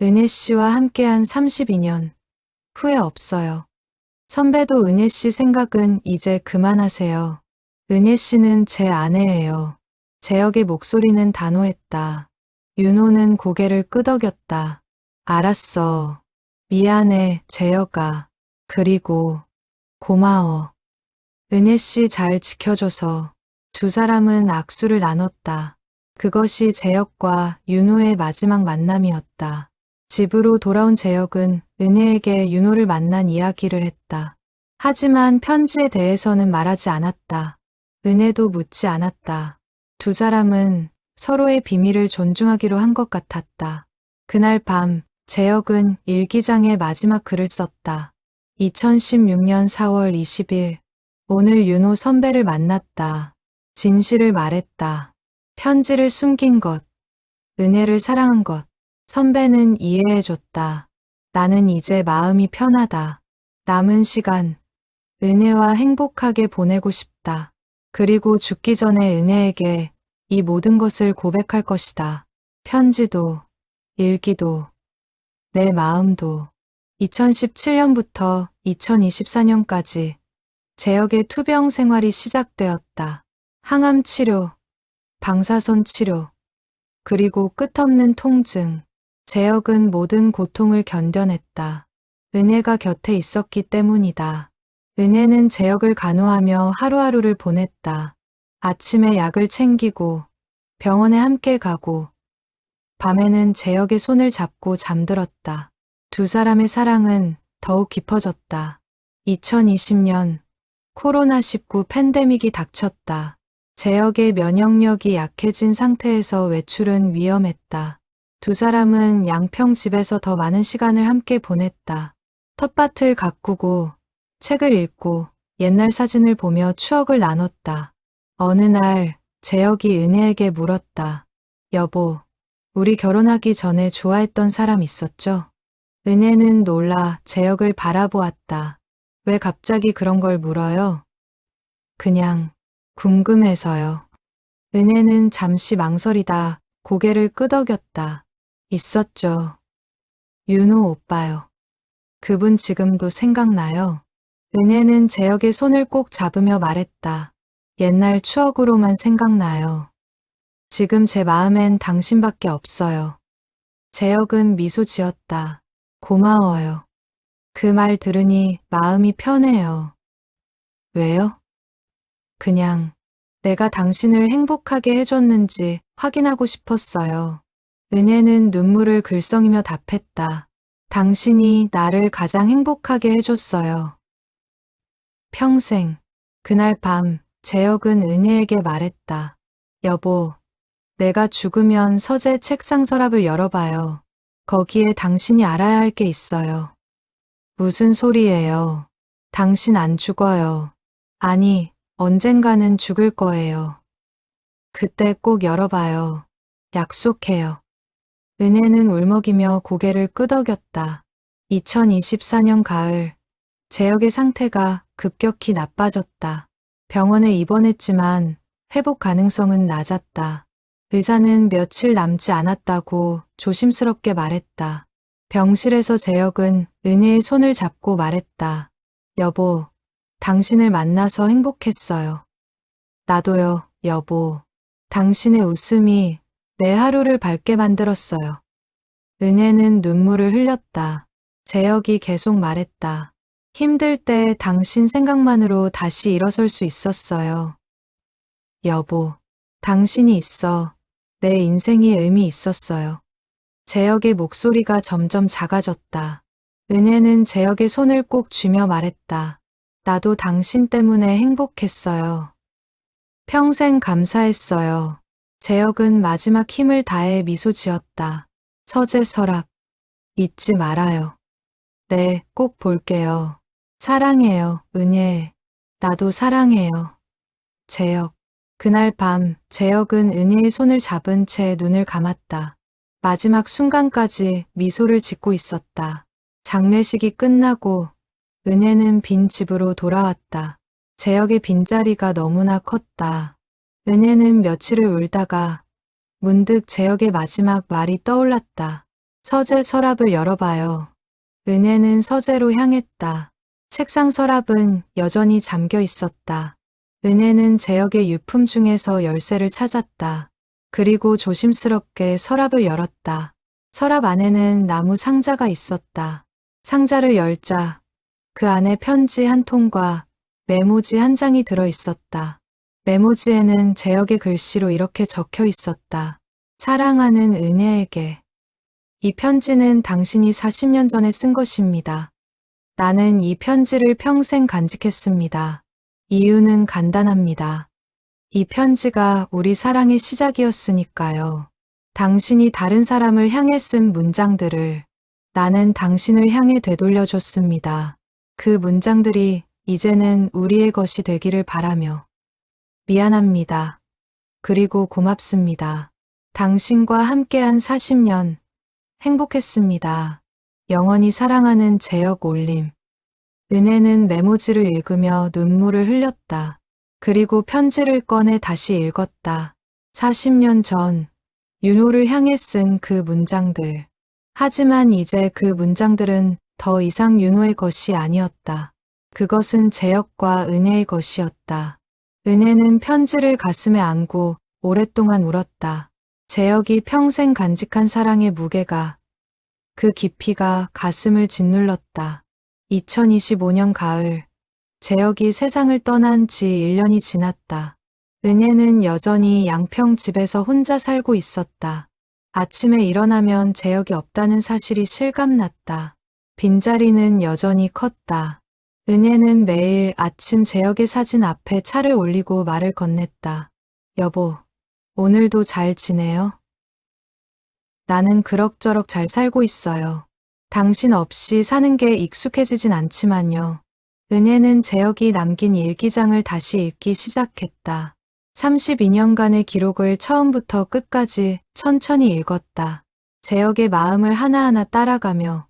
은혜 씨와 함께한 32년. 후회 없어요. 선배도 은혜 씨 생각은 이제 그만하세요. 은혜 씨는 제 아내예요. 재혁의 목소리는 단호했다. 윤호는 고개를 끄덕였다. 알았어. 미안해, 재혁아. 그리고 고마워. 은혜 씨 잘 지켜줘서. 두 사람은 악수를 나눴다. 그것이 재혁과 윤호의 마지막 만남이었다. 집으로 돌아온 재혁은 은혜에게 윤호를 만난 이야기를 했다. 하지만 편지에 대해서는 말하지 않았다. 은혜도 묻지 않았다. 두 사람은 서로의 비밀을 존중하기로 한 것 같았다. 그날 밤 재혁은 일기장에 마지막 글을 썼다. 2016년 4월 20일 오늘 윤호 선배를 만났다. 진실을 말했다. 편지를 숨긴 것, 은혜를 사랑한 것, 선배는 이해해줬다. 나는 이제 마음이 편하다. 남은 시간, 은혜와 행복하게 보내고 싶다. 그리고 죽기 전에 은혜에게 이 모든 것을 고백할 것이다. 편지도, 일기도, 내 마음도. 2017년부터 2024년까지 재혁의 투병 생활이 시작되었다. 항암 치료, 방사선 치료, 그리고 끝없는 통증. 재혁은 모든 고통을 견뎌냈다. 은혜가 곁에 있었기 때문이다. 은혜는 재혁을 간호하며 하루하루를 보냈다. 아침에 약을 챙기고 병원에 함께 가고 밤에는 재혁의 손을 잡고 잠들었다. 두 사람의 사랑은 더욱 깊어졌다. 2020년 코로나19 팬데믹이 닥쳤다. 재혁의 면역력이 약해진 상태에서 외출은 위험했다. 두 사람은 양평 집에서 더 많은 시간을 함께 보냈다. 텃밭을 가꾸고 책을 읽고 옛날 사진을 보며 추억을 나눴다. 어느 날 재혁이 은혜에게 물었다. 여보, 우리 결혼하기 전에 좋아했던 사람 있었죠? 은혜는 놀라 재혁을 바라보았다. 왜 갑자기 그런 걸 물어요? 그냥 궁금해서요. 은혜는 잠시 망설이다 고개를 끄덕였다. 있었죠. 윤호 오빠요. 그분 지금도 생각나요. 은혜는 재혁의 손을 꼭 잡으며 말했다. 옛날 추억으로만 생각나요. 지금 제 마음엔 당신밖에 없어요. 재혁은 미소 지었다. 고마워요. 그 말 들으니 마음이 편해요. 왜요? 그냥 내가 당신을 행복하게 해줬는지 확인하고 싶었어요. 은혜는 눈물을 글썽이며 답했다. 당신이 나를 가장 행복하게 해줬어요. 평생. 그날 밤 재혁은 은혜에게 말했다. 여보, 내가 죽으면 서재 책상 서랍을 열어봐요. 거기에 당신이 알아야 할 게 있어요. 무슨 소리예요? 당신 안 죽어요. 아니, 언젠가는 죽을 거예요. 그때 꼭 열어봐요. 약속해요. 은혜는 울먹이며 고개를 끄덕였다. 2024년 가을, 재혁의 상태가 급격히 나빠졌다. 병원에 입원했지만 회복 가능성은 낮았다. 의사는 며칠 남지 않았다고 조심스럽게 말했다. 병실에서 재혁은 은혜의 손을 잡고 말했다. 여보, 당신을 만나서 행복했어요. 나도요, 여보. 당신의 웃음이 내 하루를 밝게 만들었어요. 은혜는 눈물을 흘렸다. 재혁이 계속 말했다. 힘들 때 당신 생각만으로 다시 일어설 수 있었어요. 여보, 당신이 있어 내 인생이 의미 있었어요. 재혁의 목소리가 점점 작아졌다. 은혜는 재혁의 손을 꼭 쥐며 말했다. 나도 당신 때문에 행복했어요. 평생 감사했어요. 재혁은 마지막 힘을 다해 미소 지었다. 서재 서랍. 잊지 말아요. 네, 꼭 볼게요. 사랑해요, 은혜. 나도 사랑해요. 재혁. 그날 밤 재혁은 은혜의 손을 잡은 채 눈을 감았다. 마지막 순간까지 미소를 짓고 있었다. 장례식이 끝나고 은혜는 빈 집으로 돌아왔다. 재혁의 빈자리가 너무나 컸다. 은혜는 며칠을 울다가 문득 재혁의 마지막 말이 떠올랐다. 서재 서랍을 열어봐요. 은혜는 서재로 향했다. 책상 서랍은 여전히 잠겨 있었다. 은혜는 재혁의 유품 중에서 열쇠를 찾았다. 그리고 조심스럽게 서랍을 열었다. 서랍 안에는 나무 상자가 있었다. 상자를 열자 그 안에 편지 한 통과 메모지 한 장이 들어 있었다. 메모지에는 재혁의 글씨로 이렇게 적혀 있었다. 사랑하는 은혜에게. 이 편지는 당신이 40년 전에 쓴 것입니다. 나는 이 편지를 평생 간직했습니다. 이유는 간단합니다. 이 편지가 우리 사랑의 시작이었으니까요. 당신이 다른 사람을 향해 쓴 문장들을 나는 당신을 향해 되돌려줬습니다. 그 문장들이 이제는 우리의 것이 되기를 바라며 미안합니다. 그리고 고맙습니다. 당신과 함께한 40년 행복했습니다. 영원히 사랑하는 재혁 올림. 은혜는 메모지를 읽으며 눈물을 흘렸다. 그리고 편지를 꺼내 다시 읽었다. 40년 전 윤호를 향해 쓴 그 문장들. 하지만 이제 그 문장들은 더 이상 윤호의 것이 아니었다. 그것은 재혁과 은혜의 것이었다. 은혜는 편지를 가슴에 안고 오랫동안 울었다. 재혁이 평생 간직한 사랑의 무게가, 그 깊이가 가슴을 짓눌렀다. 2025년 가을, 재혁이 세상을 떠난 지 1년이 지났다. 은혜는 여전히 양평 집에서 혼자 살고 있었다. 아침에 일어나면 재혁이 없다는 사실이 실감났다. 빈자리는 여전히 컸다. 은혜는 매일 아침 재혁의 사진 앞에 차를 올리고 말을 건넸다. 여보, 오늘도 잘 지내요? 나는 그럭저럭 잘 살고 있어요. 당신 없이 사는 게 익숙해지진 않지만요. 은혜는 재혁이 남긴 일기장을 다시 읽기 시작했다. 32년간의 기록을 처음부터 끝까지 천천히 읽었다. 재혁의 마음을 하나하나 따라가며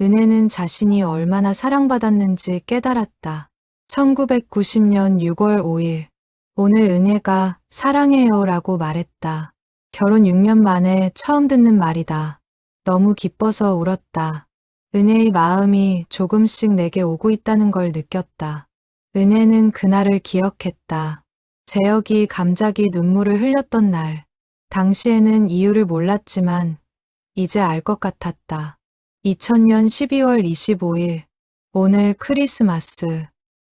은혜는 자신이 얼마나 사랑받았는지 깨달았다. 1990년 6월 5일, 오늘 은혜가 사랑해요 라고 말했다. 결혼 6년 만에 처음 듣는 말이다. 너무 기뻐서 울었다. 은혜의 마음이 조금씩 내게 오고 있다는 걸 느꼈다. 은혜는 그날을 기억했다. 재혁이 감작이 눈물을 흘렸던 날. 당시에는 이유를 몰랐지만 이제 알 것 같았다. 2000년 12월 25일, 오늘 크리스마스.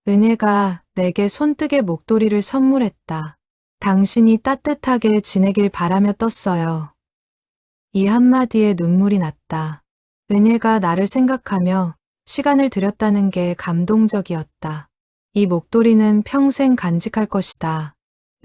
은혜가 내게 손뜨개 목도리를 선물했다. 당신이 따뜻하게 지내길 바라며 떴어요. 이 한마디에 눈물이 났다. 은혜가 나를 생각하며 시간을 들였다는 게 감동적이었다. 이 목도리는 평생 간직할 것이다.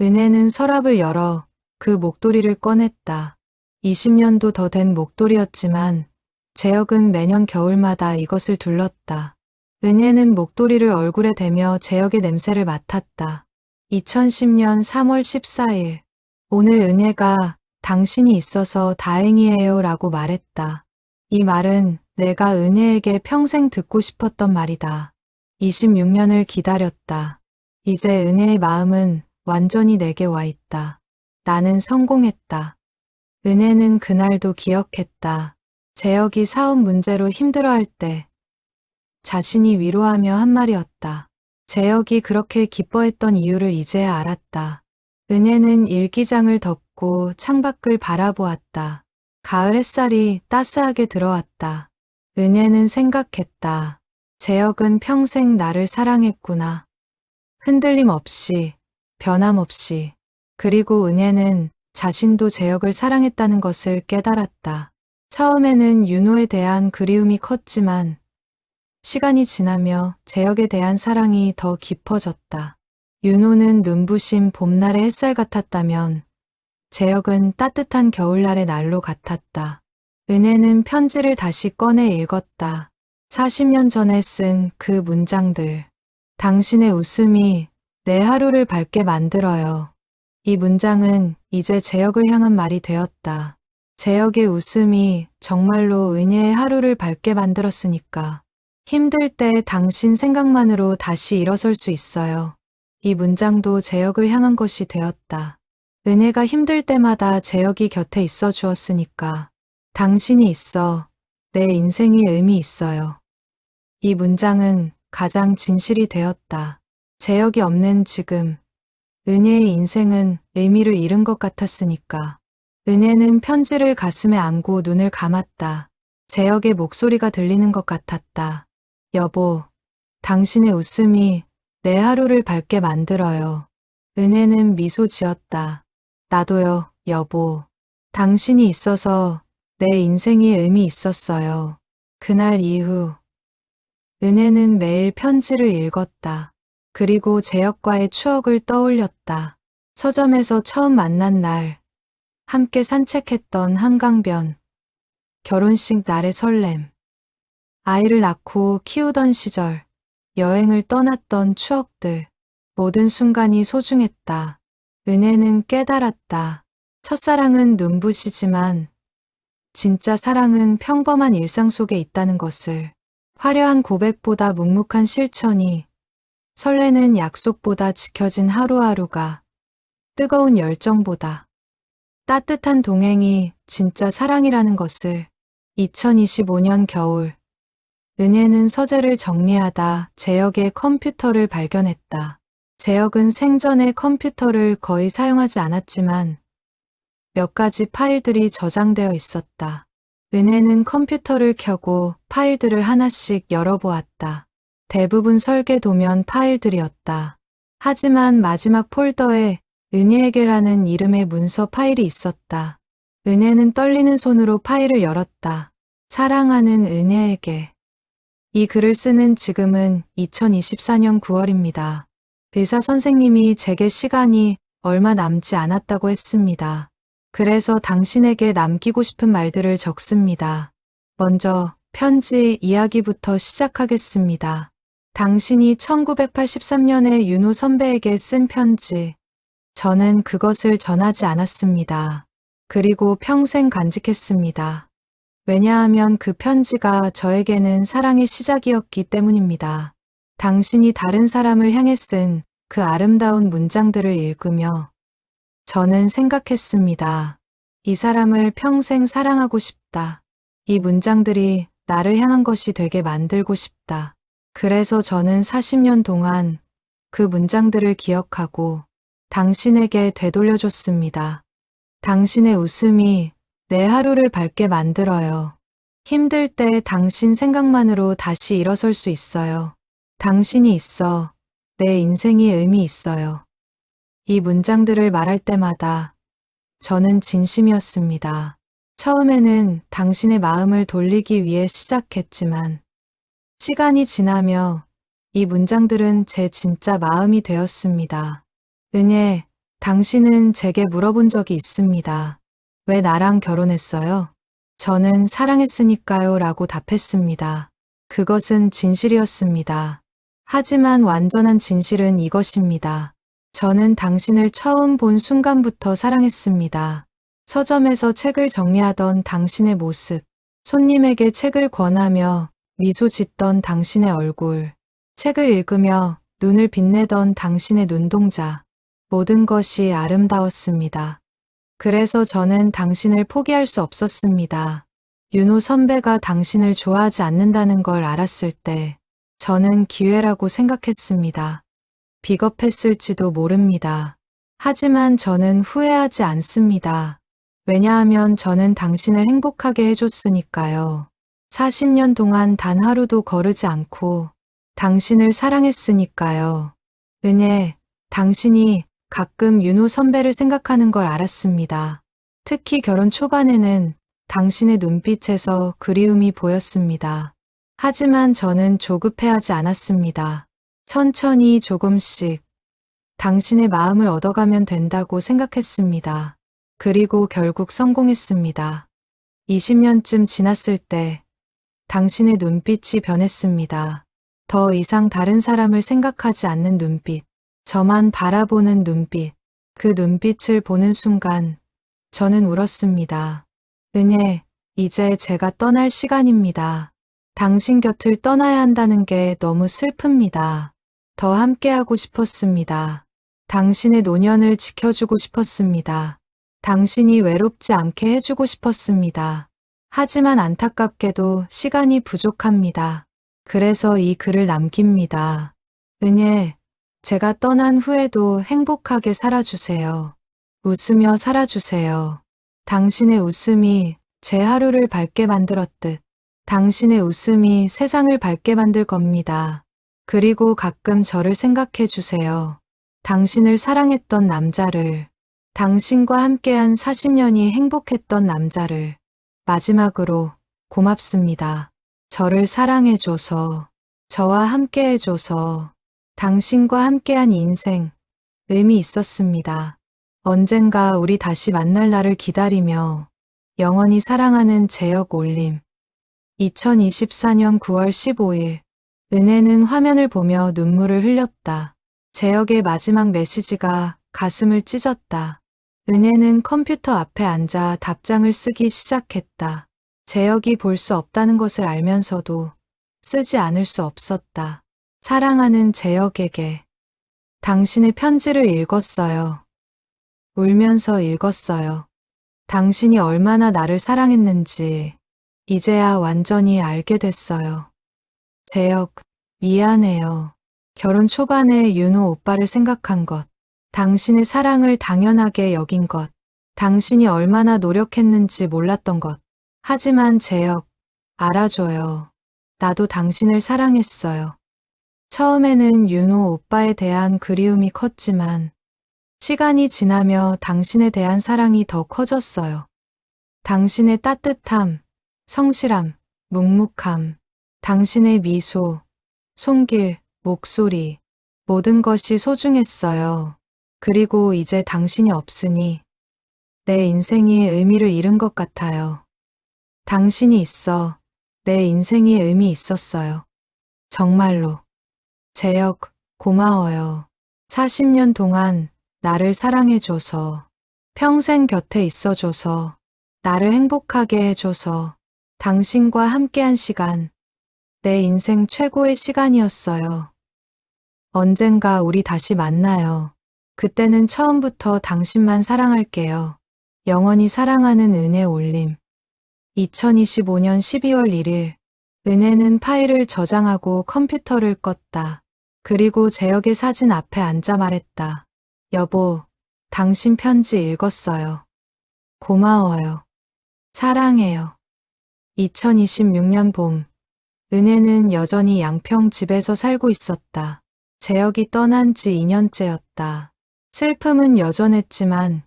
은혜는 서랍을 열어 그 목도리를 꺼냈다. 20년도 더 된 목도리였지만 재혁은 매년 겨울마다 이것을 둘렀다. 은혜는 목도리를 얼굴에 대며 재혁의 냄새를 맡았다. 2010년 3월 14일, 오늘 은혜가 당신이 있어서 다행이에요 라고 말했다. 이 말은 내가 은혜에게 평생 듣고 싶었던 말이다. 26년을 기다렸다. 이제 은혜의 마음은 완전히 내게 와 있다. 나는 성공했다. 은혜는 그날도 기억했다. 재혁이 사업 문제로 힘들어할 때 자신이 위로하며 한 말이었다. 재혁이 그렇게 기뻐했던 이유를 이제야 알았다. 은혜는 일기장을 덮고 창밖을 바라보았다. 가을 햇살이 따스하게 들어왔다. 은혜는 생각했다. 재혁은 평생 나를 사랑했구나. 흔들림 없이, 변함없이. 그리고 은혜는 자신도 재혁을 사랑했다는 것을 깨달았다. 처음에는 윤호에 대한 그리움이 컸지만 시간이 지나며 재혁에 대한 사랑이 더 깊어졌다. 윤호는 눈부신 봄날의 햇살 같았다면 재혁은 따뜻한 겨울날의 난로 같았다. 은혜는 편지를 다시 꺼내 읽었다. 40년 전에 쓴 그 문장들. 당신의 웃음이 내 하루를 밝게 만들어요. 이 문장은 이제 재혁을 향한 말이 되었다. 재혁의 웃음이 정말로 은혜의 하루를 밝게 만들었으니까. 힘들 때 당신 생각만으로 다시 일어설 수 있어요. 이 문장도 재혁을 향한 것이 되었다. 은혜가 힘들 때마다 재혁이 곁에 있어 주었으니까. 당신이 있어 내 인생이 의미 있어요. 이 문장은 가장 진실이 되었다. 재혁이 없는 지금, 은혜의 인생은 의미를 잃은 것 같았으니까. 은혜는 편지를 가슴에 안고 눈을 감았다. 재혁의 목소리가 들리는 것 같았다. 여보, 당신의 웃음이 내 하루를 밝게 만들어요. 은혜는 미소 지었다. 나도요, 여보. 당신이 있어서 내 인생이 의미 있었어요. 그날 이후 은혜는 매일 편지를 읽었다. 그리고 재혁과의 추억을 떠올렸다. 서점에서 처음 만난 날, 함께 산책했던 한강변, 결혼식 날의 설렘, 아이를 낳고 키우던 시절, 여행을 떠났던 추억들, 모든 순간이 소중했다. 은혜는 깨달았다. 첫사랑은 눈부시지만 진짜 사랑은 평범한 일상 속에 있다는 것을. 화려한 고백보다 묵묵한 실천이, 설레는 약속보다 지켜진 하루하루가, 뜨거운 열정보다 따뜻한 동행이 진짜 사랑이라는 것을. 2025년 겨울, 은혜는 서재를 정리하다 재혁의 컴퓨터를 발견했다. 재혁은 생전에 컴퓨터를 거의 사용하지 않았지만 몇 가지 파일들이 저장되어 있었다. 은혜는 컴퓨터를 켜고 파일들을 하나씩 열어보았다. 대부분 설계 도면 파일들이었다. 하지만 마지막 폴더에 은혜에게라는 이름의 문서 파일이 있었다. 은혜는 떨리는 손으로 파일을 열었다. 사랑하는 은혜에게. 이 글을 쓰는 지금은 2024년 9월입니다. 의사 선생님이 제게 시간이 얼마 남지 않았다고 했습니다. 그래서 당신에게 남기고 싶은 말들을 적습니다. 먼저 편지 이야기부터 시작하겠습니다. 당신이 1983년에 윤호 선배에게 쓴 편지. 저는 그것을 전하지 않았습니다. 그리고 평생 간직했습니다. 왜냐하면 그 편지가 저에게는 사랑의 시작이었기 때문입니다. 당신이 다른 사람을 향해 쓴 그 아름다운 문장들을 읽으며 저는 생각했습니다. 이 사람을 평생 사랑하고 싶다. 이 문장들이 나를 향한 것이 되게 만들고 싶다. 그래서 저는 40년 동안 그 문장들을 기억하고 당신에게 되돌려줬습니다. 당신의 웃음이 내 하루를 밝게 만들어요. 힘들 때 당신 생각만으로 다시 일어설 수 있어요. 당신이 있어 내 인생이 의미 있어요. 이 문장들을 말할 때마다 저는 진심이었습니다. 처음에는 당신의 마음을 돌리기 위해 시작했지만 시간이 지나며 이 문장들은 제 진짜 마음이 되었습니다. 은혜, 당신은 제게 물어본 적이 있습니다. 왜 나랑 결혼했어요? 저는 사랑했으니까요 라고 답했습니다. 그것은 진실이었습니다. 하지만 완전한 진실은 이것입니다. 저는 당신을 처음 본 순간부터 사랑했습니다. 서점에서 책을 정리하던 당신의 모습, 손님에게 책을 권하며 미소 짓던 당신의 얼굴, 책을 읽으며 눈을 빛내던 당신의 눈동자, 모든 것이 아름다웠습니다. 그래서 저는 당신을 포기할 수 없었습니다. 윤호 선배가 당신을 좋아하지 않는다는 걸 알았을 때 저는 기회라고 생각했습니다. 비겁했을지도 모릅니다. 하지만 저는 후회하지 않습니다. 왜냐하면 저는 당신을 행복하게 해줬으니까요. 40년 동안 단 하루도 거르지 않고 당신을 사랑했으니까요. 은혜, 당신이 가끔 윤호 선배를 생각하는 걸 알았습니다. 특히 결혼 초반에는 당신의 눈빛에서 그리움이 보였습니다. 하지만 저는 조급해하지 않았습니다. 천천히 조금씩 당신의 마음을 얻어가면 된다고 생각했습니다. 그리고 결국 성공했습니다. 20년쯤 지났을 때 당신의 눈빛이 변했습니다. 더 이상 다른 사람을 생각하지 않는 눈빛, 저만 바라보는 눈빛, 그 눈빛을 보는 순간 저는 울었습니다. 은혜, 이제 제가 떠날 시간입니다. 당신 곁을 떠나야 한다는 게 너무 슬픕니다. 더 함께하고 싶었습니다. 당신의 노년을 지켜주고 싶었습니다. 당신이 외롭지 않게 해주고 싶었습니다. 하지만 안타깝게도 시간이 부족합니다. 그래서 이 글을 남깁니다. 은혜, 제가 떠난 후에도 행복하게 살아주세요. 웃으며 살아주세요. 당신의 웃음이 제 하루를 밝게 만들었듯 당신의 웃음이 세상을 밝게 만들 겁니다. 그리고 가끔 저를 생각해 주세요. 당신을 사랑했던 남자를, 당신과 함께한 40년이 행복했던 남자를, 마지막으로 고맙습니다. 저를 사랑해줘서, 저와 함께해줘서, 당신과 함께한 인생, 의미 있었습니다. 언젠가 우리 다시 만날 날을 기다리며 영원히 사랑하는 제역 올림. 2024년 9월 15일, 은혜는 화면을 보며 눈물을 흘렸다. 제역의 마지막 메시지가 가슴을 찢었다. 은혜는 컴퓨터 앞에 앉아 답장을 쓰기 시작했다. 제역이 볼 수 없다는 것을 알면서도 쓰지 않을 수 없었다. 사랑하는 제역에게 당신의 편지를 읽었어요. 울면서 읽었어요. 당신이 얼마나 나를 사랑했는지 이제야 완전히 알게 됐어요. 제역, 미안해요. 결혼 초반에 윤호 오빠를 생각한 것, 당신의 사랑을 당연하게 여긴 것, 당신이 얼마나 노력했는지 몰랐던 것. 하지만 제역, 알아줘요. 나도 당신을 사랑했어요. 처음에는 윤호 오빠에 대한 그리움이 컸지만 시간이 지나며 당신에 대한 사랑이 더 커졌어요. 당신의 따뜻함, 성실함, 묵묵함, 당신의 미소, 손길, 목소리, 모든 것이 소중했어요. 그리고 이제 당신이 없으니 내 인생이 의미를 잃은 것 같아요. 당신이 있어 내 인생이 의미 있었어요. 정말로. 제역, 고마워요. 40년 동안 나를 사랑해줘서, 평생 곁에 있어줘서, 나를 행복하게 해줘서, 당신과 함께한 시간, 내 인생 최고의 시간이었어요. 언젠가 우리 다시 만나요. 그때는 처음부터 당신만 사랑할게요. 영원히 사랑하는 은혜 올림. 2025년 12월 1일, 은혜는 파일을 저장하고 컴퓨터를 껐다. 그리고 제역의 사진 앞에 앉아 말했다. 여보, 당신 편지 읽었어요. 고마워요. 사랑해요. 2026년 봄, 은혜는 여전히 양평 집에서 살고 있었다. 제역이 떠난 지 2년째였다. 슬픔은 여전했지만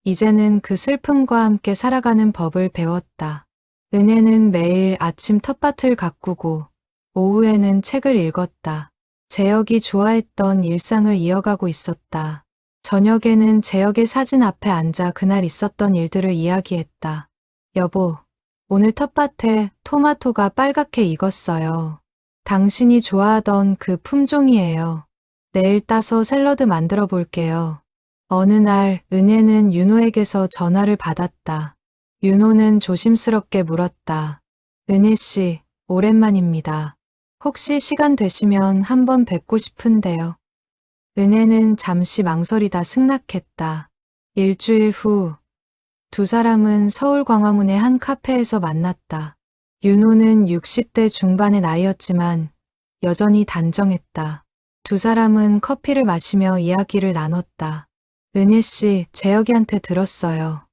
이제는 그 슬픔과 함께 살아가는 법을 배웠다. 은혜는 매일 아침 텃밭을 가꾸고 오후에는 책을 읽었다. 제역이 좋아했던 일상을 이어가고 있었다. 저녁에는 제역의 사진 앞에 앉아 그날 있었던 일들을 이야기했다. 여보, 오늘 텃밭에 토마토가 빨갛게 익었어요. 당신이 좋아하던 그 품종이에요. 내일 따서 샐러드 만들어 볼게요. 어느 날 은혜는 윤호에게서 전화를 받았다. 윤호는 조심스럽게 물었다. 은혜 씨, 오랜만입니다. 혹시 시간 되시면 한번 뵙고 싶은데요. 은혜는 잠시 망설이다 승낙했다. 일주일 후, 두 사람은 서울 광화문의 한 카페에서 만났다. 윤호는 60대 중반의 나이였지만 여전히 단정했다. 두 사람은 커피를 마시며 이야기를 나눴다. 은혜 씨, 제역이한테 들었어요.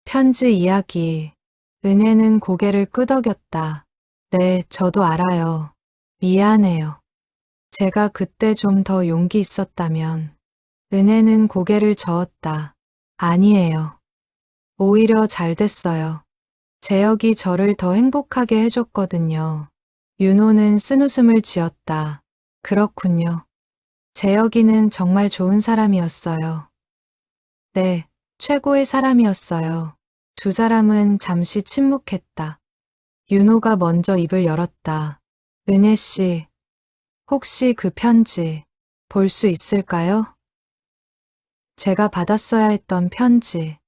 편지 이야기. 은혜는 고개를 끄덕였다. 네, 저도 알아요. 미안해요. 제가 그때 좀 더 용기 있었다면. 은혜는 고개를 저었다. 아니에요. 오히려 잘 됐어요. 제역이 저를 더 행복하게 해줬거든요. 윤호는 쓴웃음을 지었다. 그렇군요. 제역이는 정말 좋은 사람이었어요. 네, 최고의 사람이었어요. 두 사람은 잠시 침묵했다. 윤호가 먼저 입을 열었다. 은혜 씨, 혹시 그 편지 볼 수 있을까요? 제가 받았어야 했던 편지.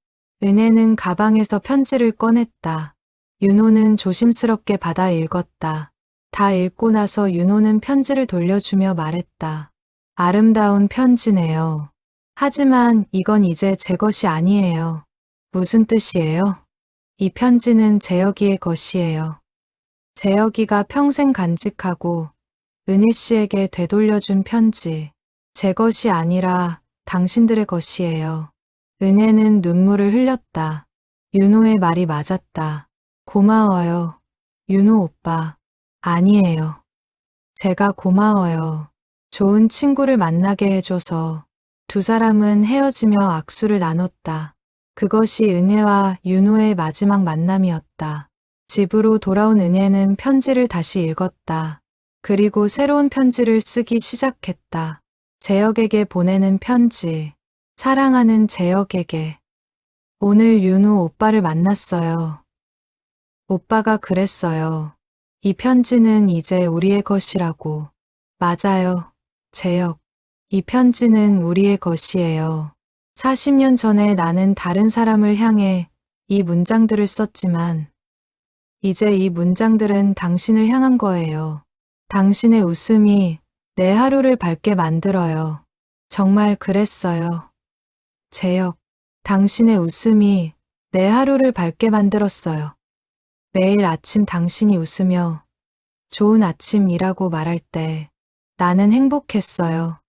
은혜는 가방에서 편지를 꺼냈다. 윤호는 조심스럽게 받아 읽었다. 다 읽고 나서 윤호는 편지를 돌려주며 말했다. 아름다운 편지네요. 하지만 이건 이제 제 것이 아니에요. 무슨 뜻이에요? 이 편지는 재혁이의 것이에요. 재혁이가 평생 간직하고 은혜 씨에게 되돌려준 편지. 제 것이 아니라 당신들의 것이에요. 은혜는 눈물을 흘렸다. 윤호의 말이 맞았다. 고마워요. 윤호 오빠. 아니에요. 제가 고마워요. 좋은 친구를 만나게 해줘서. 두 사람은 헤어지며 악수를 나눴다. 그것이 은혜와 윤호의 마지막 만남이었다. 집으로 돌아온 은혜는 편지를 다시 읽었다. 그리고 새로운 편지를 쓰기 시작했다. 재혁에게 보내는 편지. 사랑하는 재혁에게. 오늘 윤호 오빠를 만났어요. 오빠가 그랬어요. 이 편지는 이제 우리의 것이라고. 맞아요. 재혁. 이 편지는 우리의 것이에요. 40년 전에 나는 다른 사람을 향해 이 문장들을 썼지만 이제 이 문장들은 당신을 향한 거예요. 당신의 웃음이 내 하루를 밝게 만들어요. 정말 그랬어요. 재혁, 당신의 웃음이 내 하루를 밝게 만들었어요. 매일 아침 당신이 웃으며 좋은 아침이라고 말할 때 나는 행복했어요.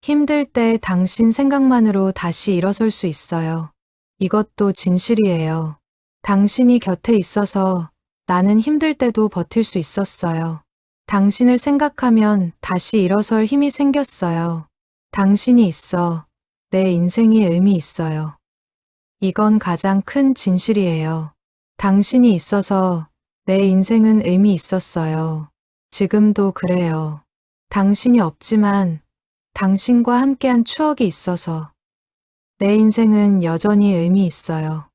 힘들 때 당신 생각만으로 다시 일어설 수 있어요. 이것도 진실이에요. 당신이 곁에 있어서 나는 힘들 때도 버틸 수 있었어요. 당신을 생각하면 다시 일어설 힘이 생겼어요. 당신이 있어 내 인생이 의미 있어요. 이건 가장 큰 진실이에요. 당신이 있어서 내 인생은 의미 있었어요. 지금도 그래요. 당신이 없지만 당신과 함께한 추억이 있어서 내 인생은 여전히 의미 있어요.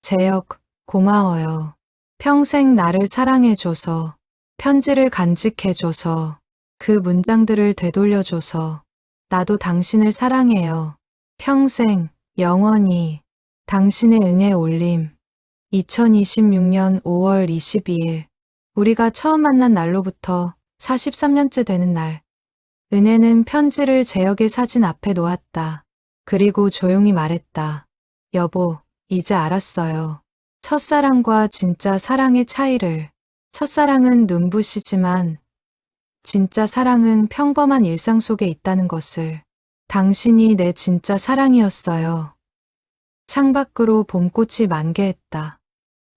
재혁, 고마워요. 평생 나를 사랑해줘서, 편지를 간직해줘서, 그 문장들을 되돌려줘서, 나도 당신을 사랑해요. 평생, 영원히, 당신의 은혜 올림. 2026년 5월 22일, 우리가 처음 만난 날로부터 43년째 되는 날. 은혜는 편지를 재혁의 사진 앞에 놓았다. 그리고 조용히 말했다. 여보, 이제 알았어요. 첫사랑과 진짜 사랑의 차이를. 첫사랑은 눈부시지만 진짜 사랑은 평범한 일상 속에 있다는 것을. 당신이 내 진짜 사랑이었어요. 창밖으로 봄꽃이 만개했다.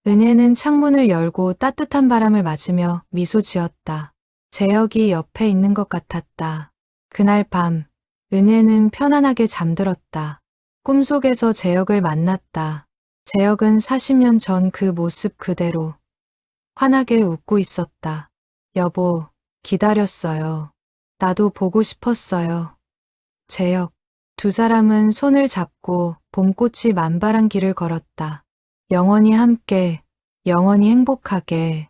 은혜는 창문을 열고 따뜻한 바람을 맞으며 미소 지었다. 재혁이 옆에 있는 것 같았다. 그날 밤, 은혜는 편안하게 잠들었다. 꿈속에서 재혁을 만났다. 재혁은 40년 전 그 모습 그대로 환하게 웃고 있었다. 여보, 기다렸어요. 나도 보고 싶었어요. 재혁. 두 사람은 손을 잡고 봄꽃이 만발한 길을 걸었다. 영원히 함께, 영원히 행복하게.